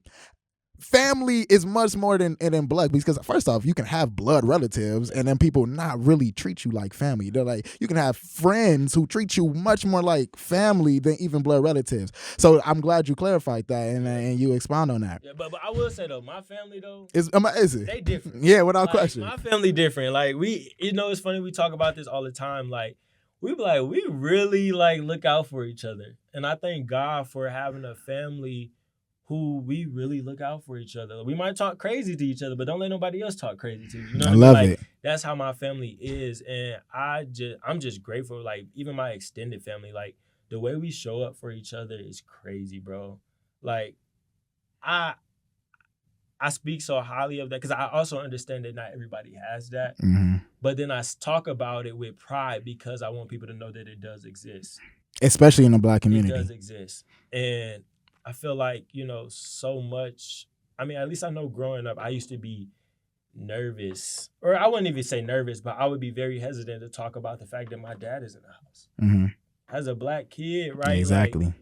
Speaker 1: family is much more than blood, because first off, you can have blood relatives and then people not really treat you like family. They're like, you can have friends who treat you much more like family than even blood relatives. So I'm glad you clarified that and you expound on that.
Speaker 2: Yeah, but I will say though, my family though,
Speaker 1: is it?
Speaker 2: They different.
Speaker 1: Yeah, without question.
Speaker 2: My family different. Like you know, it's funny, we talk about this all the time. Like we really like look out for each other, and I thank God for having a family who we really look out for each other. We might talk crazy to each other, but don't let nobody else talk crazy to you. You know what I mean?
Speaker 1: love
Speaker 2: Like,
Speaker 1: it.
Speaker 2: that's how my family is. And I'm just grateful. Like, even my extended family, like, the way we show up for each other is crazy, bro. Like, I I speak so highly of that because I also understand that not everybody has that.
Speaker 1: Mm-hmm.
Speaker 2: But then I talk about it with pride because I want people to know that it does exist.
Speaker 1: Especially in the Black community.
Speaker 2: It does exist. And I feel like, so much. I mean, at least I know growing up, I used to be nervous, or I wouldn't even say nervous, but I would be very hesitant to talk about the fact that my dad is in the house.
Speaker 1: Mm-hmm.
Speaker 2: As a Black kid, right?
Speaker 1: Exactly.
Speaker 2: Like,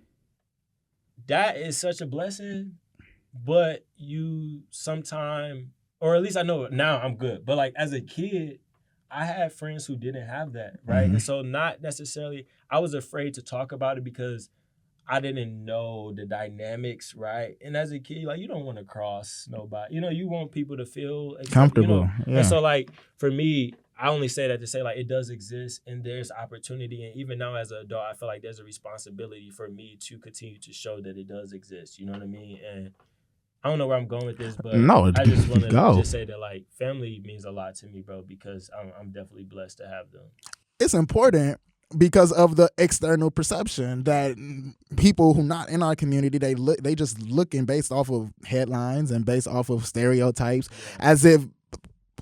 Speaker 2: that is such a blessing, but you sometime, or at least I know now I'm good, but like as a kid, I had friends who didn't have that, right?
Speaker 1: Mm-hmm.
Speaker 2: And so not necessarily, I was afraid to talk about it because I didn't know the dynamics, right? And as a kid, like, you don't want to cross nobody. You want people to feel
Speaker 1: Comfortable. Yeah.
Speaker 2: And so, like, for me, I only say that to say, like, it does exist and there's opportunity. And even now as an adult, I feel like there's a responsibility for me to continue to show that it does exist. You know what I mean? And I don't know where I'm going with this, but
Speaker 1: No,
Speaker 2: I just want to
Speaker 1: go.
Speaker 2: just say that, like, family means a lot to me, bro, because I'm definitely blessed to have them.
Speaker 1: It's important because of the external perception that people who not in our community, they just looking based off of headlines and based off of stereotypes, as if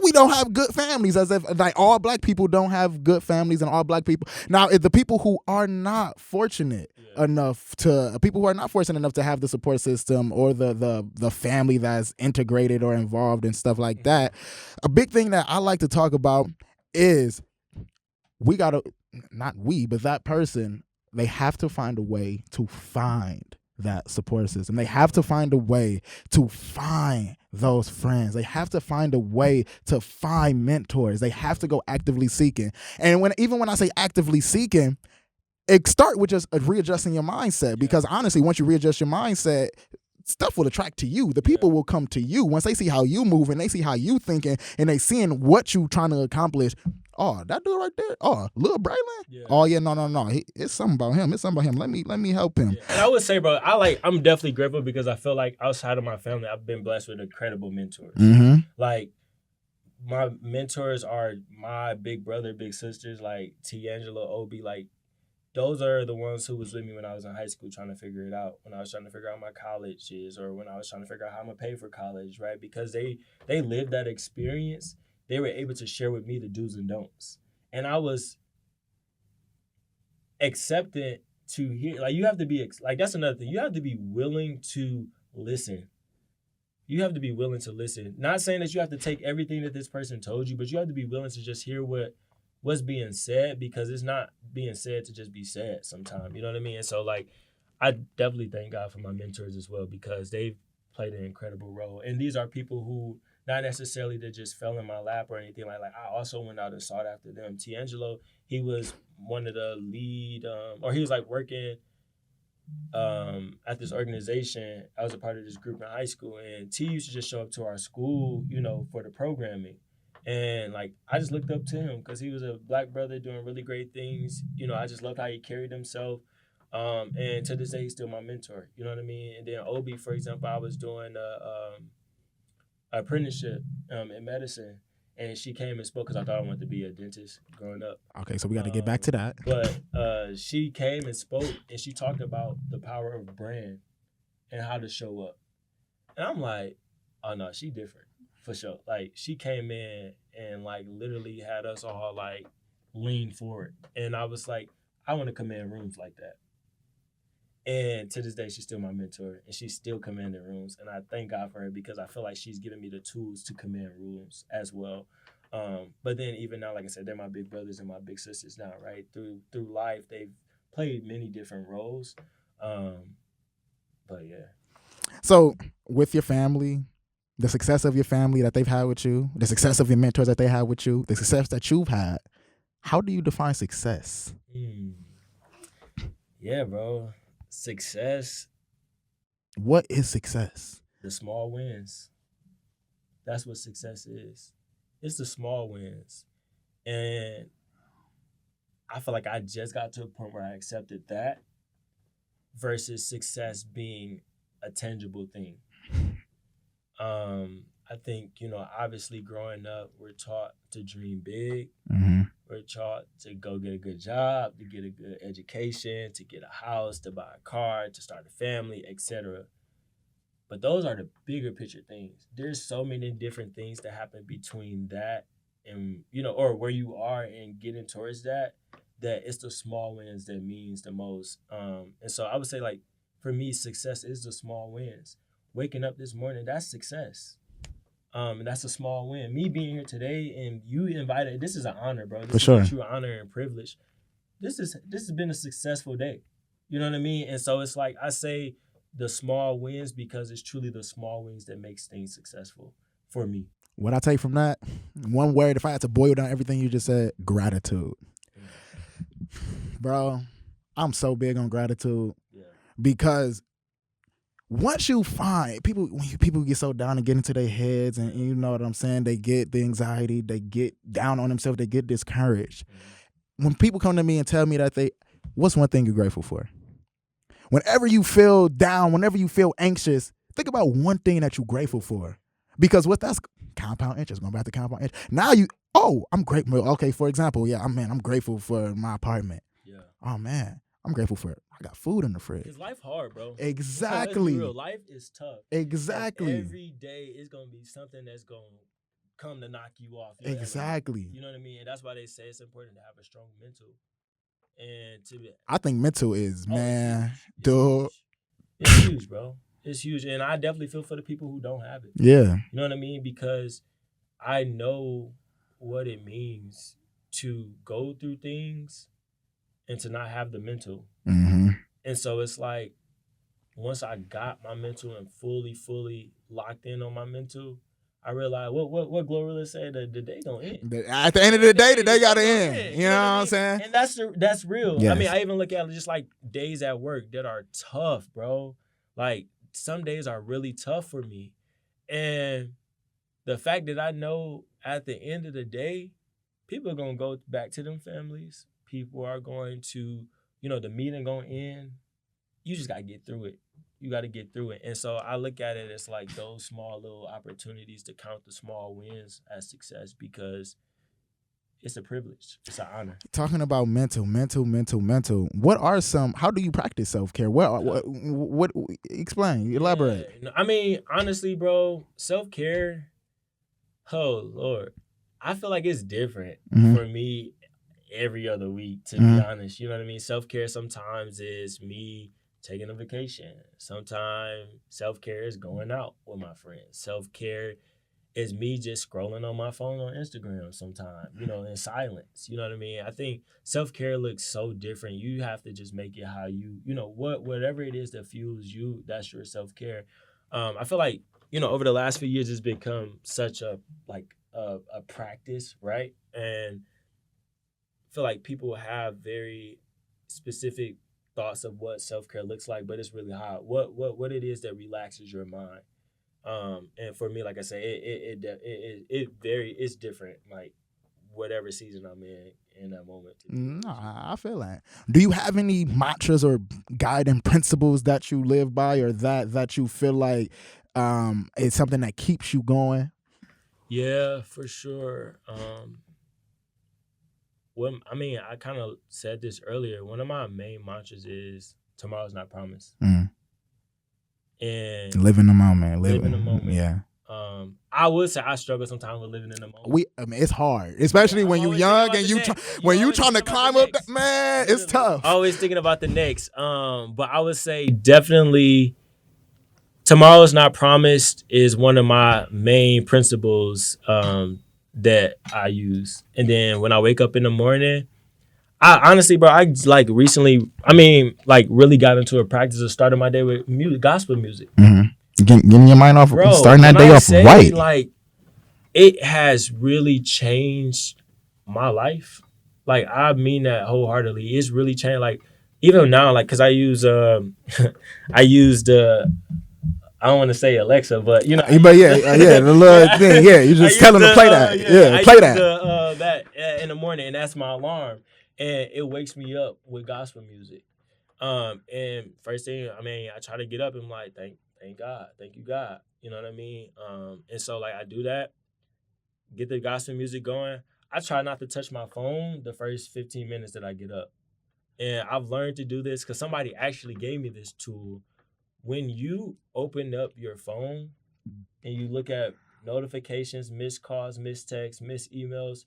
Speaker 1: we don't have good families, as if like all Black people don't have good families and all Black people. Now, if the people who are not fortunate enough to have the support system or the family that's integrated or involved and stuff like that, a big thing that I like to talk about is that person, they have to find a way to find that support system. They have to find a way to find those friends. They have to find a way to find mentors. They have to go actively seeking. And when I say actively seeking, it start with just readjusting your mindset, because honestly, once you readjust your mindset, stuff will attract to you. The people will come to you once they see how you move and they see how you thinking and they seeing what you trying to accomplish. Oh, that dude right there. Oh, little Braylen. Yeah. Oh yeah, no. It's something about him. Let me help him.
Speaker 2: Yeah. And I would say, bro, I'm definitely grateful because I feel like outside of my family, I've been blessed with incredible mentors.
Speaker 1: Mm-hmm.
Speaker 2: Like, my mentors are my big brother, big sisters, like T'Angelo, Obi, like, those are the ones who was with me when I was in high school trying to figure it out, when I was trying to figure out my colleges, or when I was trying to figure out how I'm going to pay for college, right? Because they lived that experience. They were able to share with me the do's and don'ts. And I was accepted to hear. Like, you have to be, like, that's another thing. You have to be willing to listen. You have to be willing to listen. Not saying that you have to take everything that this person told you, but you have to be willing to just hear what's being said, because it's not being said to just be said sometimes. You know what I mean? And so, like, I definitely thank God for my mentors as well, because they've played an incredible role. And these are people who not necessarily that just fell in my lap or anything like I also went out and sought after them. T'Angelo, he was one of the lead, or he was like working at this organization. I was a part of this group in high school, and T used to just show up to our school, for the programming. And like, I just looked up to him because he was a Black brother doing really great things. I just loved how he carried himself. And to this day, he's still my mentor. You know what I mean? And then Obi, for example, I was doing apprenticeship in medicine, and she came and spoke because I thought I wanted to be a dentist growing up.
Speaker 1: Okay, so we got to get back to that.
Speaker 2: But she came and spoke, and she talked about the power of brand and how to show up. And I'm like, oh no, she different for sure. Like, she came in and like literally had us all like lean forward, and I was like, I want to command rooms like that. And to this day, she's still my mentor, and she's still commanding rooms. And I thank God for her, because I feel like she's giving me the tools to command rooms as well. But then even now, like I said, they're my big brothers and my big sisters now, right? Through life, they've played many different roles. But yeah.
Speaker 1: So with your family, the success of your family that they've had with you, the success of your mentors that they had with you, the success that you've had, how do you define success?
Speaker 2: Yeah, bro. Success.
Speaker 1: What is success?
Speaker 2: The small wins. That's what success is. It's the small wins. And I feel like I just got to a point where I accepted that, versus success being a tangible thing. I think, obviously growing up, we're taught to dream big.
Speaker 1: Mm-hmm.
Speaker 2: We're taught to go get a good job, to get a good education, to get a house, to buy a car, to start a family, etc. But those are the bigger picture things. There's so many different things that happen between that and, or where you are and getting towards that it's the small wins that means the most. And so I would say, like, for me, success is the small wins. Waking up this morning, that's success. And that's a small win. Me being here today and you invited, this is an honor, bro. This is a true honor and privilege. This has been a successful day. You know what I mean? And so it's like I say the small wins because it's truly the small wins that makes things successful for me.
Speaker 1: What I take from that, one word, if I had to boil down everything you just said, gratitude. Bro, I'm so big on gratitude because once you find when people get so down and get into their heads and you know what I'm saying, they get the anxiety, they get down on themselves, they get discouraged. When people come to me and tell me that what's one thing you're grateful for? Whenever you feel down, whenever you feel anxious, think about one thing that you're grateful for. Because that's compound interest, going back to compound interest. Now I'm grateful. Okay, for example, I'm grateful for my apartment.
Speaker 2: Yeah.
Speaker 1: Oh man, I'm grateful for it. I got food in the fridge.
Speaker 2: Because life hard, bro.
Speaker 1: Exactly.
Speaker 2: Real. Life is tough.
Speaker 1: Exactly.
Speaker 2: Like every day is going to be something that's going to come to knock you off.
Speaker 1: Exactly.
Speaker 2: You know what I mean? And that's why they say it's important to have a strong mental. And
Speaker 1: I think mental is,
Speaker 2: dude. It's huge, bro. It's huge. And I definitely feel for the people who don't have it.
Speaker 1: Yeah.
Speaker 2: You know what I mean? Because I know what it means to go through things and to not have the mental.
Speaker 1: Mm-hmm.
Speaker 2: And so it's like, once I got my mental and fully locked in on my mental, I realized what Glorilla said, the day gonna end.
Speaker 1: At the end of the day, the day gotta end. You know what I'm saying?
Speaker 2: And that's real.
Speaker 1: Yes.
Speaker 2: I mean, I even look at it just like days at work that are tough, bro. Like some days are really tough for me. And the fact that I know at the end of the day, people are gonna go back to them families. People are going to, the meeting gonna end. You just gotta get through it. You got to get through it. And so I look at it as like those small little opportunities to count the small wins as success because it's a privilege. It's an honor.
Speaker 1: Talking about mental. What are how do you practice self-care? What explain, elaborate.
Speaker 2: Yeah. I mean, honestly, bro, self-care, oh, Lord. I feel like it's different for me every other week, to be honest. You know what I mean? Self-care sometimes is me taking a vacation. Sometimes self-care is going out with my friends. Self-care is me just scrolling on my phone on Instagram sometimes, in silence. You know what I mean? I think self-care looks so different. You have to just make it how whatever it is that fuels you, that's your self-care. I feel like, over the last few years, it's become such a practice, right? And I feel like people have very specific thoughts of what self-care looks like, but it's really hard. What it is that relaxes your mind. And for me, like I say, it's different. Like whatever season I'm in that moment.
Speaker 1: No, I feel that. Do you have any mantras or guiding principles that you live by, or that you feel like it's something that keeps you going?
Speaker 2: Yeah, for sure. I kind of said this earlier. One of my main mantras is tomorrow's not promised. And
Speaker 1: live in the moment.
Speaker 2: Live in the moment.
Speaker 1: Yeah.
Speaker 2: I would say I struggle sometimes with living in the moment.
Speaker 1: It's hard, especially when you're young and you trying to climb up. Man, it's tough.
Speaker 2: Always thinking about the next. But I would say definitely tomorrow's not promised is one of my main principles that I use. And then when I wake up in the morning, I honestly, bro, I recently, really got into a practice of starting my day with gospel music.
Speaker 1: Getting your mind off, bro, starting that day off right.
Speaker 2: Like, it has really changed my life. Like, I mean that wholeheartely. It's really changed. Like, even now, like, because I use, I don't want to say Alexa, but the
Speaker 1: little thing, you just tell them to play that, play that.
Speaker 2: That in the morning, and that's my alarm, and it wakes me up with gospel music. And first thing, I try to get up and I'm like, thank thank God, thank you God. You know what I mean? And so like I do that, get the gospel music going. I try not to touch my phone the first 15 minutes that I get up. And I've learned to do this because somebody actually gave me this tool. When you open up your phone and you look at notifications, missed calls, missed texts, missed emails,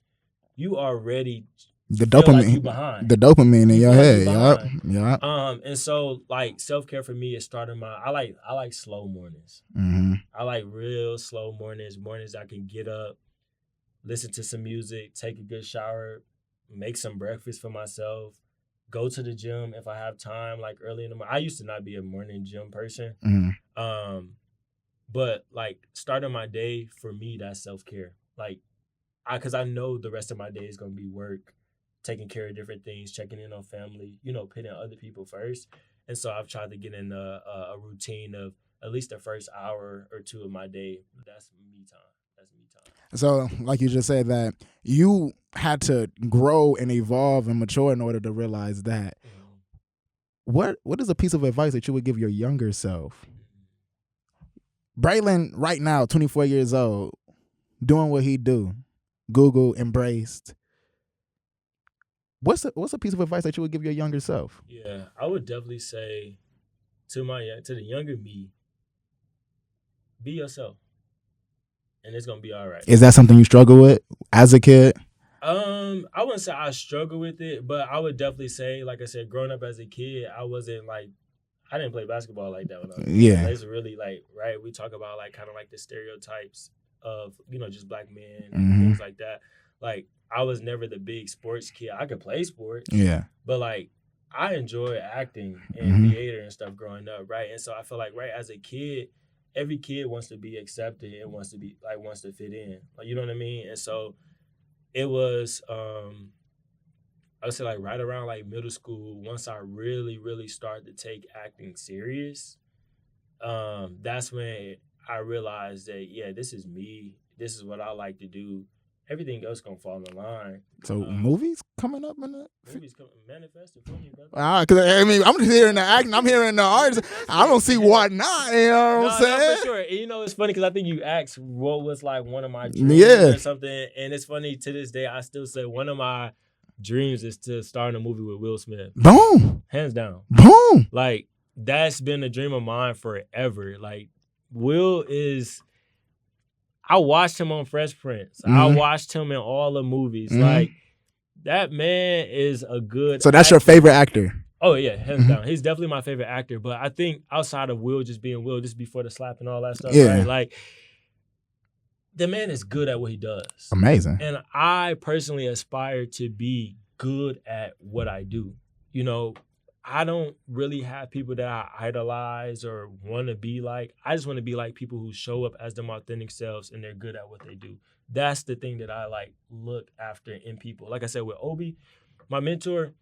Speaker 2: you already
Speaker 1: The
Speaker 2: feel like
Speaker 1: dopamine,
Speaker 2: you behind.
Speaker 1: the dopamine in your head.
Speaker 2: Behind.
Speaker 1: Yep.
Speaker 2: And so like self-care for me is starting I like slow mornings.
Speaker 1: Mm-hmm.
Speaker 2: I like real slow mornings I can get up, listen to some music, take a good shower, make some breakfast for myself, go to the gym if I have time, like early in the morning. I used to not be a morning gym person.
Speaker 1: Mm-hmm.
Speaker 2: But like starting my day for me, that's self-care. Like because I know the rest of my day is gonna be work, taking care of different things, checking in on family, putting other people first. And so I've tried to get in a routine of at least the first hour or two of my day. That's me time. That's me time.
Speaker 1: So, like you just said, that you had to grow and evolve and mature in order to realize that. What is a piece of advice that you would give your younger self? Braylen, right now, 24 years old, doing what he do, Google, MBraced. What's a piece of advice that you would give your younger self?
Speaker 2: Yeah, I would definitely say to the younger me, be yourself, and it's gonna be all right.
Speaker 1: Is that something you struggle with as a kid?
Speaker 2: I wouldn't say I struggle with it, but I would definitely say, like I said, growing up as a kid, I didn't play basketball like that when I was
Speaker 1: yeah.
Speaker 2: It's really like, right, we talk about like kind of like the stereotypes of, just black men and
Speaker 1: Mm-hmm.
Speaker 2: things like that. Like I was never the big sports kid. I could play sports.
Speaker 1: Yeah.
Speaker 2: But like I enjoy acting and
Speaker 1: Mm-hmm.
Speaker 2: theater and stuff growing up, right? And so I feel like right as a kid, every kid wants to be accepted and wants to fit in. Like, you know what I mean? And so it was I would say like right around like middle school, once I really, really started to take acting serious, that's when I realized that, yeah, this is me. This is what I like to do. Everything else gonna fall in line.
Speaker 1: So movies coming up in the
Speaker 2: movies manifested for me, brother.
Speaker 1: Because I mean, I'm just hearing the acting, I'm hearing the arts. I don't see why not. You know what I'm saying?
Speaker 2: No, for sure. And, it's funny because I think you asked what was like one of my dreams or something, and it's funny to this day. I still say one of my dreams is to star in a movie with Will Smith.
Speaker 1: Boom,
Speaker 2: hands down.
Speaker 1: Boom.
Speaker 2: Like that's been a dream of mine forever. Like Will is. I watched him on Fresh Prince. Mm-hmm. I watched him in all the movies. Mm-hmm. Like that man is a good.
Speaker 1: So that's actor. Your favorite actor?
Speaker 2: Oh yeah, hands down. He's definitely my favorite actor. But I think outside of Will just being Will, just before the slap and all that stuff, right? Like the man is good at what he does.
Speaker 1: Amazing.
Speaker 2: And I personally aspire to be good at what I do. I don't really have people that I idolize or want to be like. I just want to be like people who show up as them authentic selves and they're good at what they do. That's the thing that I like look after in people. Like I said, with Obi, my mentor,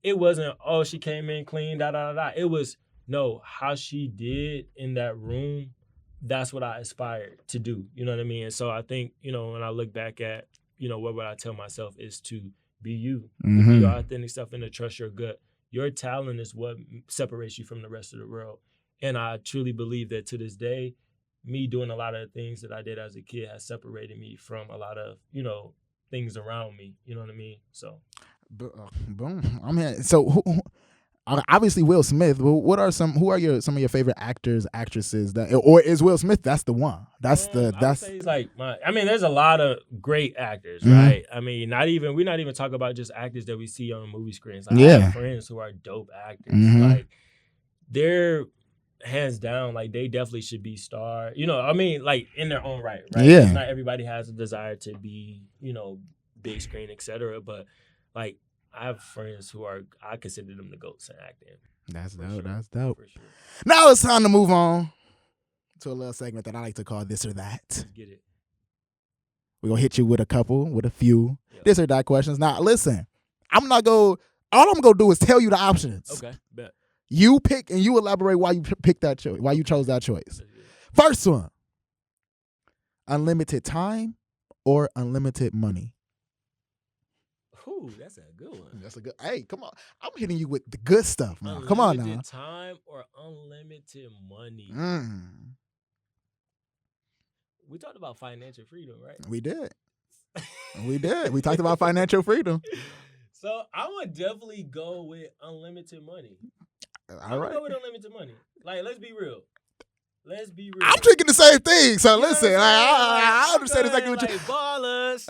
Speaker 2: it wasn't, oh, she came in clean, da-da-da-da. It was, no, how she did in that room, that's what I aspired to do. You know what I mean? And so I think, when I look back at, what would I tell myself is to be you, to be your authentic self and to trust your gut. Your talent is what separates you from the rest of the world. And I truly believe that to this day, me doing a lot of the things that I did as a kid has separated me from a lot of, things around me. You know what I mean? So.
Speaker 1: Boom. I mean, so obviously Will Smith. Who are some of your favorite actors, actresses or is Will Smith? That's the one.
Speaker 2: I would say he's like there's a lot of great actors, right? I mean, we're not even talking about just actors that we see on movie screens. Like, I have friends who are dope actors. Like they're hands down, like they definitely should be stars. Like in their own right?
Speaker 1: Yeah.
Speaker 2: Not everybody has a desire to be, big screen, etc. But like I have friends I consider them the GOATs in acting.
Speaker 1: That's dope.
Speaker 2: Sure.
Speaker 1: That's dope.
Speaker 2: For sure.
Speaker 1: Now it's time to move on to a little segment that I like to call This or That.
Speaker 2: Let's get it.
Speaker 1: We're going to hit you with a few this or that questions. Now, listen, all I'm going to do is tell you the options.
Speaker 2: Okay, bet.
Speaker 1: You pick and you elaborate why you picked that choice, why you chose that choice. First one, unlimited time or unlimited money?
Speaker 2: Whew, that's a good one.
Speaker 1: That's a good. Hey, come on. I'm hitting you with the good stuff now. Come on now.
Speaker 2: Unlimited time or unlimited money? We talked about financial freedom, right?
Speaker 1: We did. We talked about financial freedom.
Speaker 2: So I would definitely go with unlimited money.
Speaker 1: All right.
Speaker 2: Go with unlimited money. Like, let's be real.
Speaker 1: I'm drinking the same thing. So listen, I understand exactly what
Speaker 2: you.
Speaker 1: you.
Speaker 2: Ballers.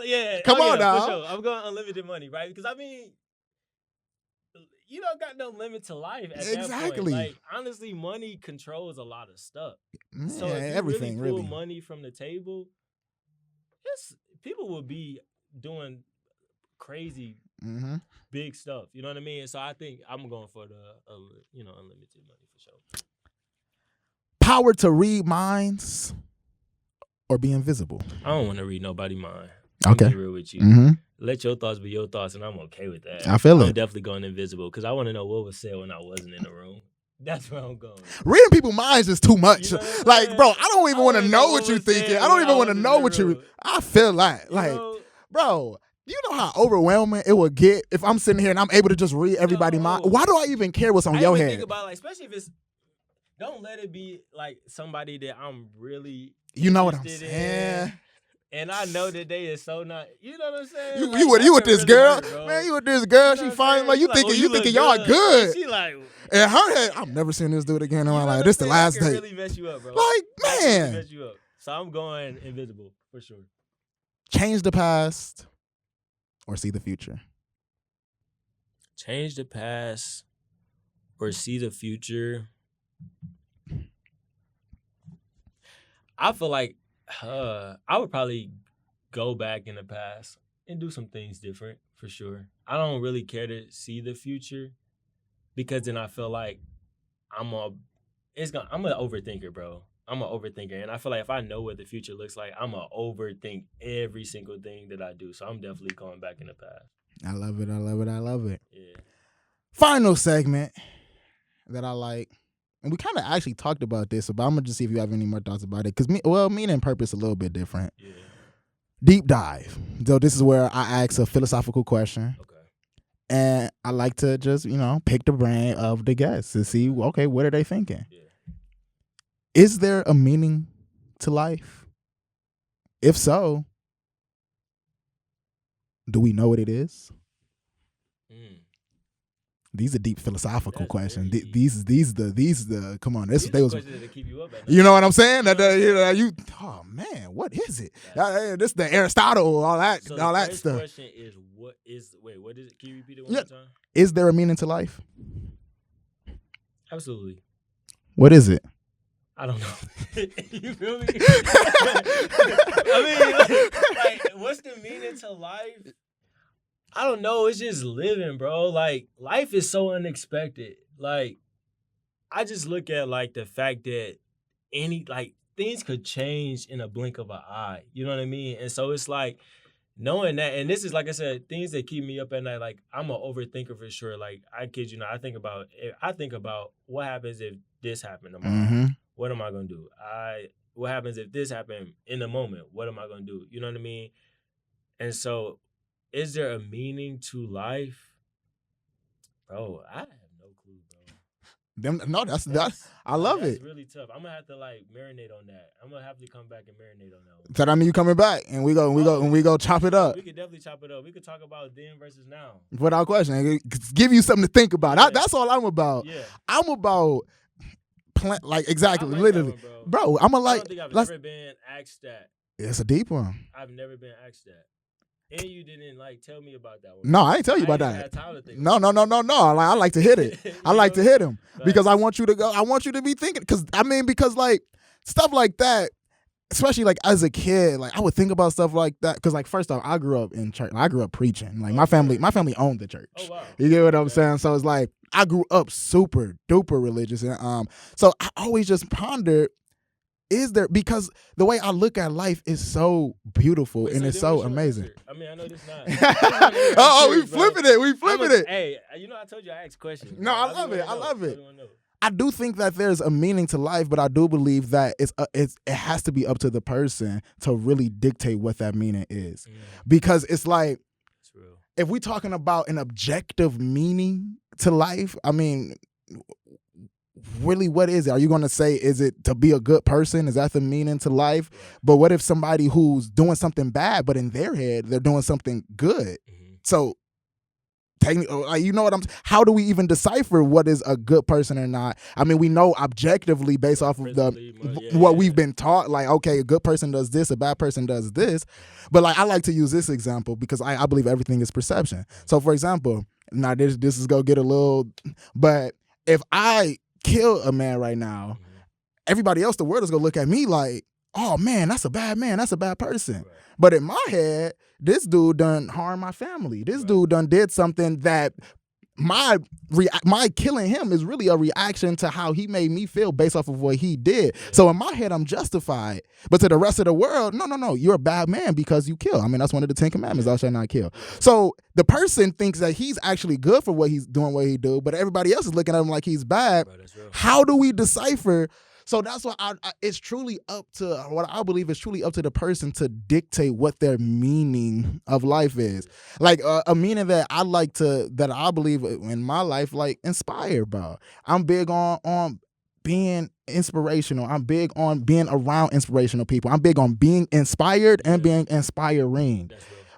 Speaker 2: Yeah.
Speaker 1: Come on now.
Speaker 2: For sure. I'm going unlimited money, right? Because I mean, you don't got no limit to life at that point. Like, honestly, money controls a lot of stuff. So if you
Speaker 1: everything
Speaker 2: really pull money from the table, people will be doing crazy big stuff. You know what I mean? So I think I'm going for the unlimited money for sure.
Speaker 1: Power to read minds or be invisible?
Speaker 2: I don't want to read nobody's mind.
Speaker 1: Okay.
Speaker 2: I'm be real with you. Let your thoughts be your thoughts, and I'm okay with that.
Speaker 1: I feel it.
Speaker 2: I'm definitely going invisible because I want to know what was said when I wasn't in the room. That's where I'm going.
Speaker 1: Reading people's minds is too much. You know like, bro, I don't even want to know what you're thinking. I don't even want to know what you. I feel like, bro. You know how overwhelming it would get if I'm sitting here and I'm able to just read everybody's mind. Why do I even care what's on your head?
Speaker 2: Think about, like, especially if it's. Don't let it be like somebody that I'm really.
Speaker 1: You know what I'm saying?
Speaker 2: And I know that they is so not. You know what I'm saying?
Speaker 1: You with this girl, man? You with this girl? You know she fine. Like you thinking y'all good.
Speaker 2: She like.
Speaker 1: In her head, I'm never seeing this dude again in my life. This the last day.
Speaker 2: Really mess you up, bro.
Speaker 1: Like, man.
Speaker 2: Mess you up. So I'm going invisible for sure.
Speaker 1: Change the past or see the future.
Speaker 2: Change the past or see the future. I feel like I would probably go back in the past and do some things different for sure. I don't really care to see the future because then I feel like I'm an overthinker, bro. I'm an overthinker, and I feel like if I know what the future looks like, I'm gonna overthink every single thing that I do. So I'm definitely going back in the past.
Speaker 1: I love it. I love it. I love it.
Speaker 2: Yeah.
Speaker 1: Final segment that I like. And we kind of actually talked about this, but I'm going to just see if you have any more thoughts about it. Because meaning and purpose a little bit different.
Speaker 2: Yeah.
Speaker 1: Deep dive. So this is where I ask a philosophical question.
Speaker 2: Okay.
Speaker 1: And I like to just, pick the brain of the guests to see, okay, what are they thinking?
Speaker 2: Yeah.
Speaker 1: Is there a meaning to life? If so, do we know what it is? These are deep philosophical questions. These the come on. This was.
Speaker 2: Keep you up at night.
Speaker 1: You know what I'm saying? Oh man, what is it? This the Aristotle, all that stuff.
Speaker 2: Question is what is it? Can you repeat it one more time?
Speaker 1: Is there a meaning to life?
Speaker 2: Absolutely.
Speaker 1: What is it?
Speaker 2: I don't know. You feel me? I mean, what's the meaning to life? I don't know. It's just living, bro. Like, life is so unexpected. Like, I just look at, like, the fact that things could change in a blink of an eye. You know what I mean? And so it's like, knowing that, and this is, like I said, things that keep me up at night. Like, I'm an overthinker for sure. Like, I kid you not. I think about what happens if this happened tomorrow.
Speaker 1: Mm-hmm.
Speaker 2: What am I going to do? What happens if this happened in the moment? What am I going to do? You know what I mean? And so, is there a meaning to life? Bro, I have no clue, bro.
Speaker 1: That's I love it.
Speaker 2: It's really tough. I'm gonna have to marinate on that. I'm gonna have to come back and marinate on that one.
Speaker 1: So that mean you coming back and we go chop it up.
Speaker 2: We could definitely chop it up. We could talk about then versus now.
Speaker 1: Without question. Give you something to think about. Yeah. That's all I'm about.
Speaker 2: Yeah.
Speaker 1: I'm about exactly, literally.
Speaker 2: One,
Speaker 1: bro, I'm a
Speaker 2: I don't think I've never been asked that.
Speaker 1: It's a deep one.
Speaker 2: I've never been asked that. And you didn't tell me about that one.
Speaker 1: No, I ain't tell you about that. No. I like to hit it. I like to hit him because I want you to go. I want you to be thinking because stuff like that, especially as a kid, I would think about stuff like that because first off, I grew up in church. I grew up preaching. My family owned the church.
Speaker 2: Oh wow.
Speaker 1: You get what I'm saying? So it's I grew up super duper religious, and so I always just pondered. Is there, because the way I look at life is so beautiful and it's so amazing.
Speaker 2: I mean, I know this not.
Speaker 1: We flipping it.
Speaker 2: Hey, I told you I asked questions.
Speaker 1: No, I love it. I do think that there's a meaning to life, but I do believe that it has to be up to the person to really dictate what that meaning is. Because it's
Speaker 2: That's real.
Speaker 1: If we're talking about an objective meaning to life, I mean, really, what is it? Are you going to say, is it to be a good person? Is that the meaning to life?
Speaker 2: Right.
Speaker 1: But what if somebody who's doing something bad, but in their head, they're doing something good? So, you know what how do we even decipher what is a good person or not? I mean, we know objectively based off of what we've been taught, like, okay, a good person does this, a bad person does this. But like, I like to use this example because I believe everything is perception. So for example, now this is gonna get a little, but if I kill a man right now, everybody else, the world is gonna look at me like, oh man, that's a bad man, that's a bad person. Right. But in my head, this dude done harmed my family. This dude done did something that my killing him is really a reaction to how he made me feel based off of what he did. Yeah. So in my head, I'm justified. But to the rest of the world, no, you're a bad man because you kill. I mean, that's one of the 10 commandments, thou shalt not kill. So the person thinks that he's actually good for what he's doing, what he do, but everybody else is looking at him like he's bad. How do we decipher? So that's why it's truly up to, what I believe is truly up to the person to dictate what their meaning of life is. Like a meaning that I believe in my life, like inspired by. I'm big on being inspirational. I'm big on being around inspirational people. I'm big on being inspired and being inspiring.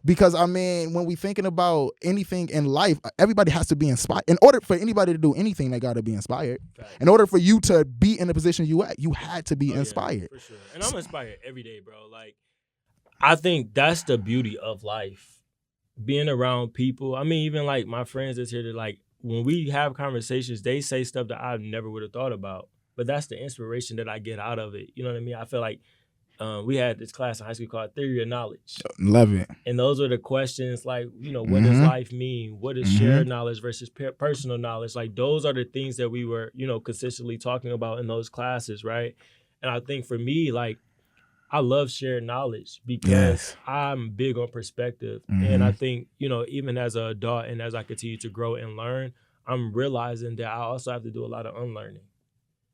Speaker 1: Because, I mean, when we thinking about anything in life, everybody has to be inspired. In order for anybody to do anything, they got to be inspired. Right. In order for you to be in the position you at, you had to be inspired.
Speaker 2: Yeah, for sure. And I'm inspired every day, bro. Like, I think that's the beauty of life. Being around people. I mean, even, like, my friends that's here, like, when we have conversations, they say stuff that I never would have thought about. But that's the inspiration that I get out of it. You know what I mean? I feel like we had this class in high school called Theory of Knowledge.
Speaker 1: Love it.
Speaker 2: And those are the questions like, you know, what does life mean? What is shared knowledge versus personal knowledge? Like, those are the things that we were, you know, consistently talking about in those classes, right? And I think for me, like, I love shared knowledge because I'm big on perspective. And I think, you know, even as an adult and as I continue to grow and learn, I'm realizing that I also have to do a lot of unlearning.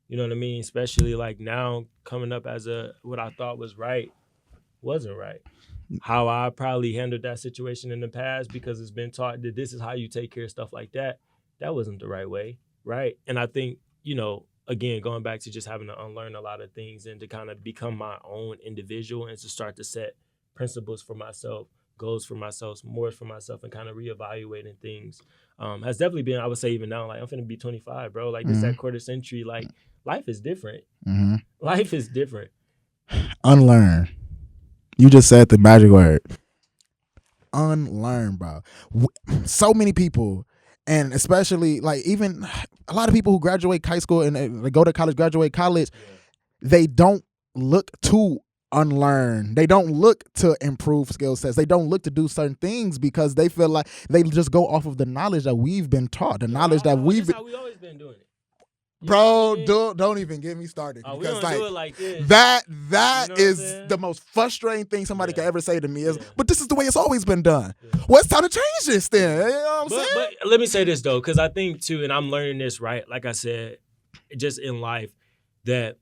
Speaker 2: You know what I mean? Especially like now coming up as what I thought was right wasn't right. How I probably handled that situation in the past because it's been taught that this is how you take care of stuff like that. That wasn't the right way, right? And I think, you know, again, going back to just having to unlearn a lot of things and to kind of become my own individual and to start to set principles for myself, goals for myself, more for myself, and kind of reevaluating things has definitely been, I would say even now, like I'm finna be 25, bro. Like this that quarter century, like life is different. Life is different.
Speaker 1: Unlearn. You just said the magic word. Unlearn, bro. So many people, and especially like even a lot of people who graduate high school and they go to college, graduate college, they don't look to unlearn. They don't look to improve skill sets. They don't look to do certain things because they feel like they just go off of the knowledge that we've been taught, the knowledge that we've been.
Speaker 2: That's how we always been doing it.
Speaker 1: Bro, don't even get me started.
Speaker 2: Because we don't do it like this.
Speaker 1: That is the most frustrating thing somebody can ever say to me is, but this is the way it's always been done. Well, it's time to change this then. You know what I'm saying?
Speaker 2: But let me say this though, because I think too, and I'm learning this, right? Like I said, just in life, that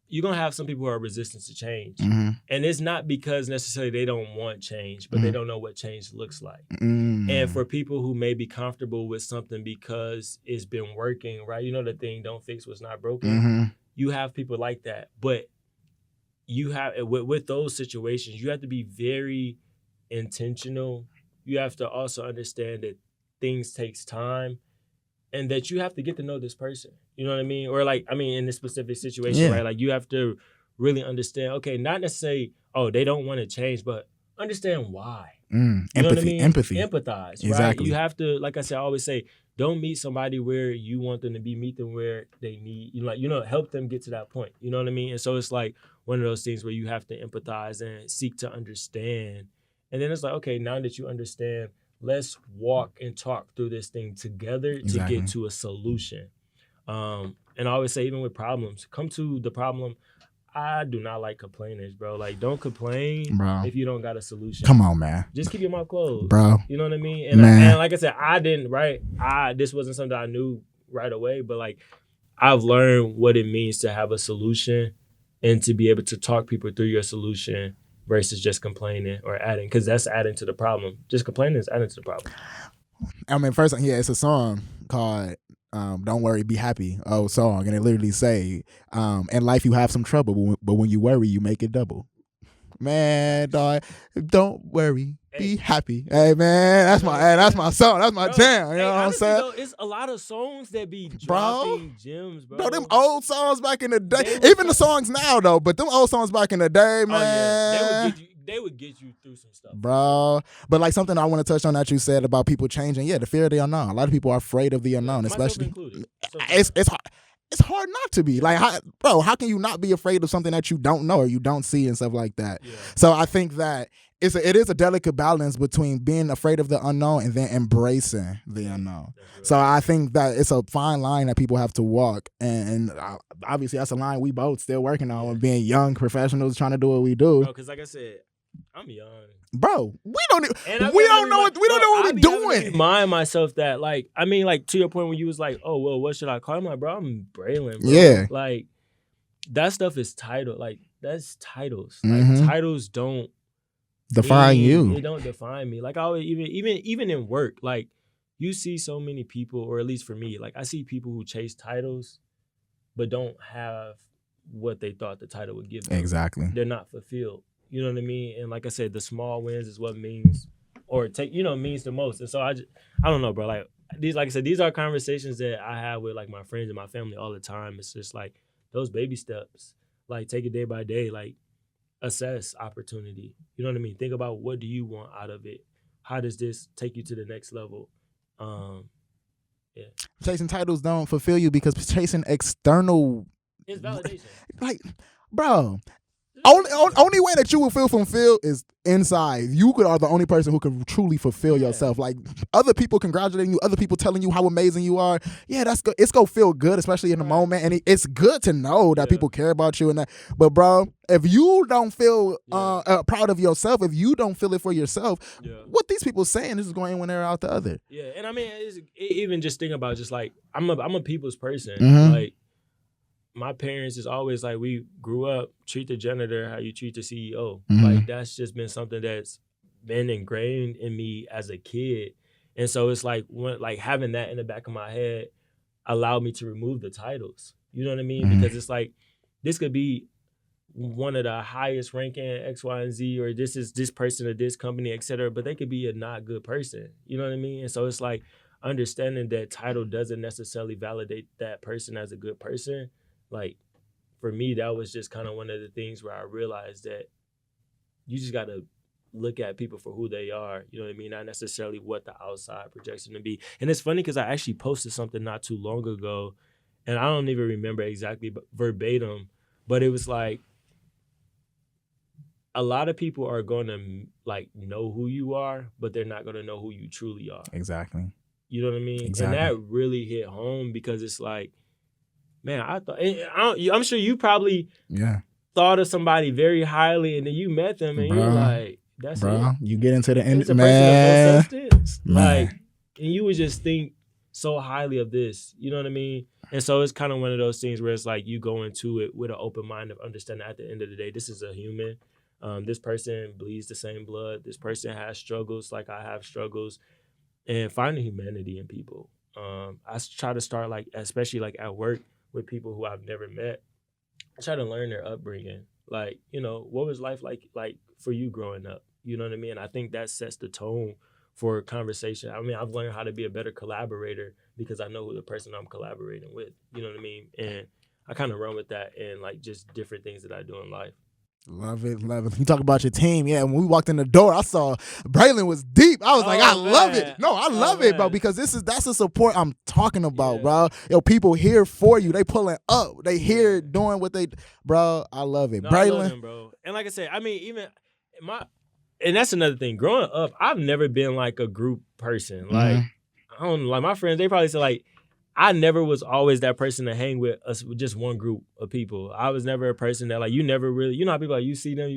Speaker 2: you're going to have some people who are resistant to change. And it's not because necessarily they don't want change, but they don't know what change looks like. And for people who may be comfortable with something because it's been working, right? You know the thing, don't fix what's not broken. You have people like that. But you have, with those situations, you have to be very intentional. You have to also understand that things takes time and that you have to get to know this person. You know what I mean? Or like, I mean, in this specific situation, right? Like you have to really understand, okay, not necessarily, oh, they don't want to change, but understand why. You know what I mean?
Speaker 1: Empathy.
Speaker 2: Empathize,
Speaker 1: exactly.
Speaker 2: Right? You have to, like I said, I always say, don't meet somebody where you want them to be, meet them where they need, help them get to that point. You know what I mean? And so it's like one of those things where you have to empathize and seek to understand. And then it's like, okay, now that you understand, let's walk and talk through this thing together to get to a solution. And I always say, even with problems, come to the problem. I do not like complainers, bro. Like, don't complain if you don't got a solution.
Speaker 1: Come on, man.
Speaker 2: Just keep your mouth closed,
Speaker 1: bro.
Speaker 2: You know what I mean? And like I said, I didn't, right? This wasn't something I knew right away, but like, I've learned what it means to have a solution and to be able to talk people through your solution versus just complaining or adding, because that's adding to the problem. Just complaining is adding to the problem.
Speaker 1: I mean, first, yeah, it's a song called "Don't Worry, Be Happy." Oh, song, and it literally say, "In life you have some trouble, but when you worry, you make it double." Man, dog, don't worry, be happy. Hey, man, that's my song. That's my jam. You know what I'm saying?
Speaker 2: Though, it's a lot of songs that be dropping gems, bro.
Speaker 1: Them old songs back in the day, even the songs now though, but them old songs back in the day, man.
Speaker 2: Oh, yeah. They would get you through some stuff,
Speaker 1: bro. But like something I want to touch on that you said about people changing. Yeah, the fear of the unknown. A lot of people are afraid of the unknown, especially.
Speaker 2: Included.
Speaker 1: It's hard not to be. Like, how can you not be afraid of something that you don't know or you don't see and stuff like that? Yeah. So I think that it is a delicate balance between being afraid of the unknown and then embracing the unknown. Right. So I think that it's a fine line that people have to walk, and obviously that's a line we both still working on, being young professionals trying to do what we do.
Speaker 2: Because like I said, I'm young,
Speaker 1: bro. We don't know what we're doing.
Speaker 2: Remind myself that, like, I mean, like, to your point when you was like, oh well, what should I call him? Like, bro, I'm Braylen, bro.
Speaker 1: Yeah,
Speaker 2: like that stuff is title. Like, that's titles. Like, titles don't
Speaker 1: define you.
Speaker 2: They don't define me. Like, I always, even in work, like, you see so many people, or at least for me, like, I see people who chase titles but don't have what they thought the title would give them.
Speaker 1: Exactly.
Speaker 2: They're not fulfilled. You know what I mean? And like I said, the small wins is what means, or means the most. And so I don't know, bro. Like I said, these are conversations that I have with like my friends and my family all the time. It's just like those baby steps. Like, take it day by day. Like, assess opportunity. You know what I mean? Think about, what do you want out of it? How does this take you to the next level? Yeah.
Speaker 1: Chasing titles don't fulfill you because chasing external,
Speaker 2: it's validation.
Speaker 1: Like, bro. Only way that you will feel fulfilled is inside. You are the only person who can truly fulfill yourself. Like, other people congratulating you, other people telling you how amazing you are. Yeah, that's good. It's gonna feel good, especially in the moment. And it's good to know that people care about you and that. But bro, if you don't feel proud of yourself, if you don't feel it for yourself, what these people saying is going one ear out the other.
Speaker 2: Yeah, and I mean, even just think about just like I'm a people's person. Like, my parents is always like, we grew up, treat the janitor how you treat the CEO. Like, that's just been something that's been ingrained in me as a kid. And so it's like, having that in the back of my head allowed me to remove the titles. You know what I mean? Because it's like, this could be one of the highest ranking X, Y, and Z, or this is this person or this company, et cetera, but they could be a not good person. You know what I mean? And so it's like, understanding that title doesn't necessarily validate that person as a good person. Like, for me, that was just kind of one of the things where I realized that you just got to look at people for who they are. You know what I mean? Not necessarily what the outside projects them to be. And it's funny because I actually posted something not too long ago, and I don't even remember exactly verbatim, but it was like, a lot of people are going to like know who you are, but they're not going to know who you truly are.
Speaker 1: Exactly.
Speaker 2: You know what I mean?
Speaker 1: Exactly.
Speaker 2: And that really hit home, because it's like, man, I'm sure you probably thought of somebody very highly, and then you met them, and you're like, that's it.
Speaker 1: You get into the end,
Speaker 2: man. Of no substance. Like, and you would just think so highly of this. You know what I mean? And so it's kind of one of those things where it's like, you go into it with an open mind of understanding at the end of the day, this is a human. This person bleeds the same blood. This person has struggles like I have struggles, and finding humanity in people. I try to start, like, especially like at work, with people who I've never met. I try to learn their upbringing. Like, what was life like for you growing up? You know what I mean? I think that sets the tone for conversation. I mean, I've learned how to be a better collaborator because I know who the person I'm collaborating with. You know what I mean? And I kind of run with that and like just different things that I do in life.
Speaker 1: Love it. You talk about your team. Yeah, when we walked in the door, I saw Braylen was deep. I was like, I love it. No, I love it, bro, because that's the support I'm talking about, bro. Yo, people here for you. They pulling up. They here doing what they, bro. I love it. Braylen. I love him,
Speaker 2: bro. And like I said, I mean, even and that's another thing. Growing up, I've never been like a group person. Like, I don't know, like my friends, they probably say like, I never was always that person to hang with us with just one group of people. I was never a person that like, you never really, how people like, you see them,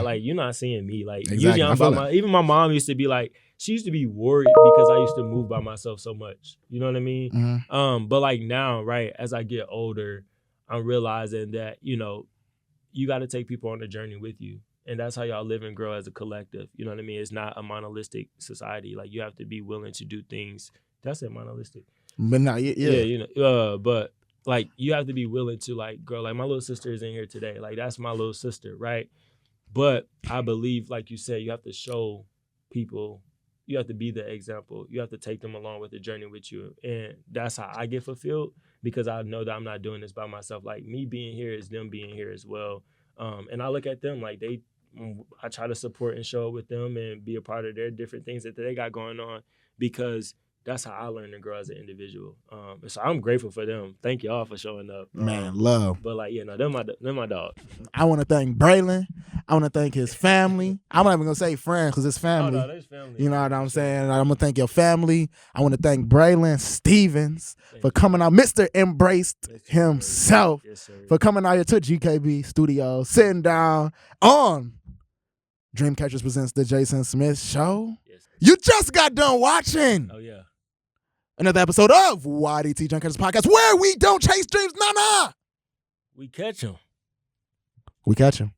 Speaker 2: like, you're not seeing me. Like,
Speaker 1: exactly.
Speaker 2: Usually even my mom used to be like, she used to be worried because I used to move by myself so much. You know what I mean? But like now, right, as I get older, I'm realizing that, you got to take people on the journey with you. And that's how y'all live and grow as a collective. You know what I mean? It's not a monolithic society. Like, you have to be willing to do things. That's it, monolithic.
Speaker 1: But not yeah.
Speaker 2: You know. But like, you have to be willing to like grow. Like, my little sister is in here today. Like, that's my little sister, right? But I believe, like you said, you have to show people. You have to be the example. You have to take them along with the journey with you. And that's how I get fulfilled, because I know that I'm not doing this by myself. Like, me being here is them being here as well. And I look at them like I try to support and show up with them and be a part of their different things that they got going on, because that's how I learn to grow as an individual. So I'm grateful for them. Thank y'all for showing up.
Speaker 1: Man, love.
Speaker 2: But like, no, they're my dog.
Speaker 1: I want to thank Braylen. I want to thank his family. I'm not even going to say friends, because it's family.
Speaker 2: Oh, no, there's family.
Speaker 1: You know what I'm saying? I'm going to thank your family. I want to thank Braylen Stevens for coming out, Mr. MBraced himself, for coming out here to GKB Studios, sitting down on Dreamcatchers Presents the Jason Smith Show.
Speaker 2: Yes.
Speaker 1: You just got done watching.
Speaker 2: Oh, yeah.
Speaker 1: Another episode of YDT Dreamcatchers Podcast, where we don't chase dreams, nah.
Speaker 2: We catch them.
Speaker 1: We catch them.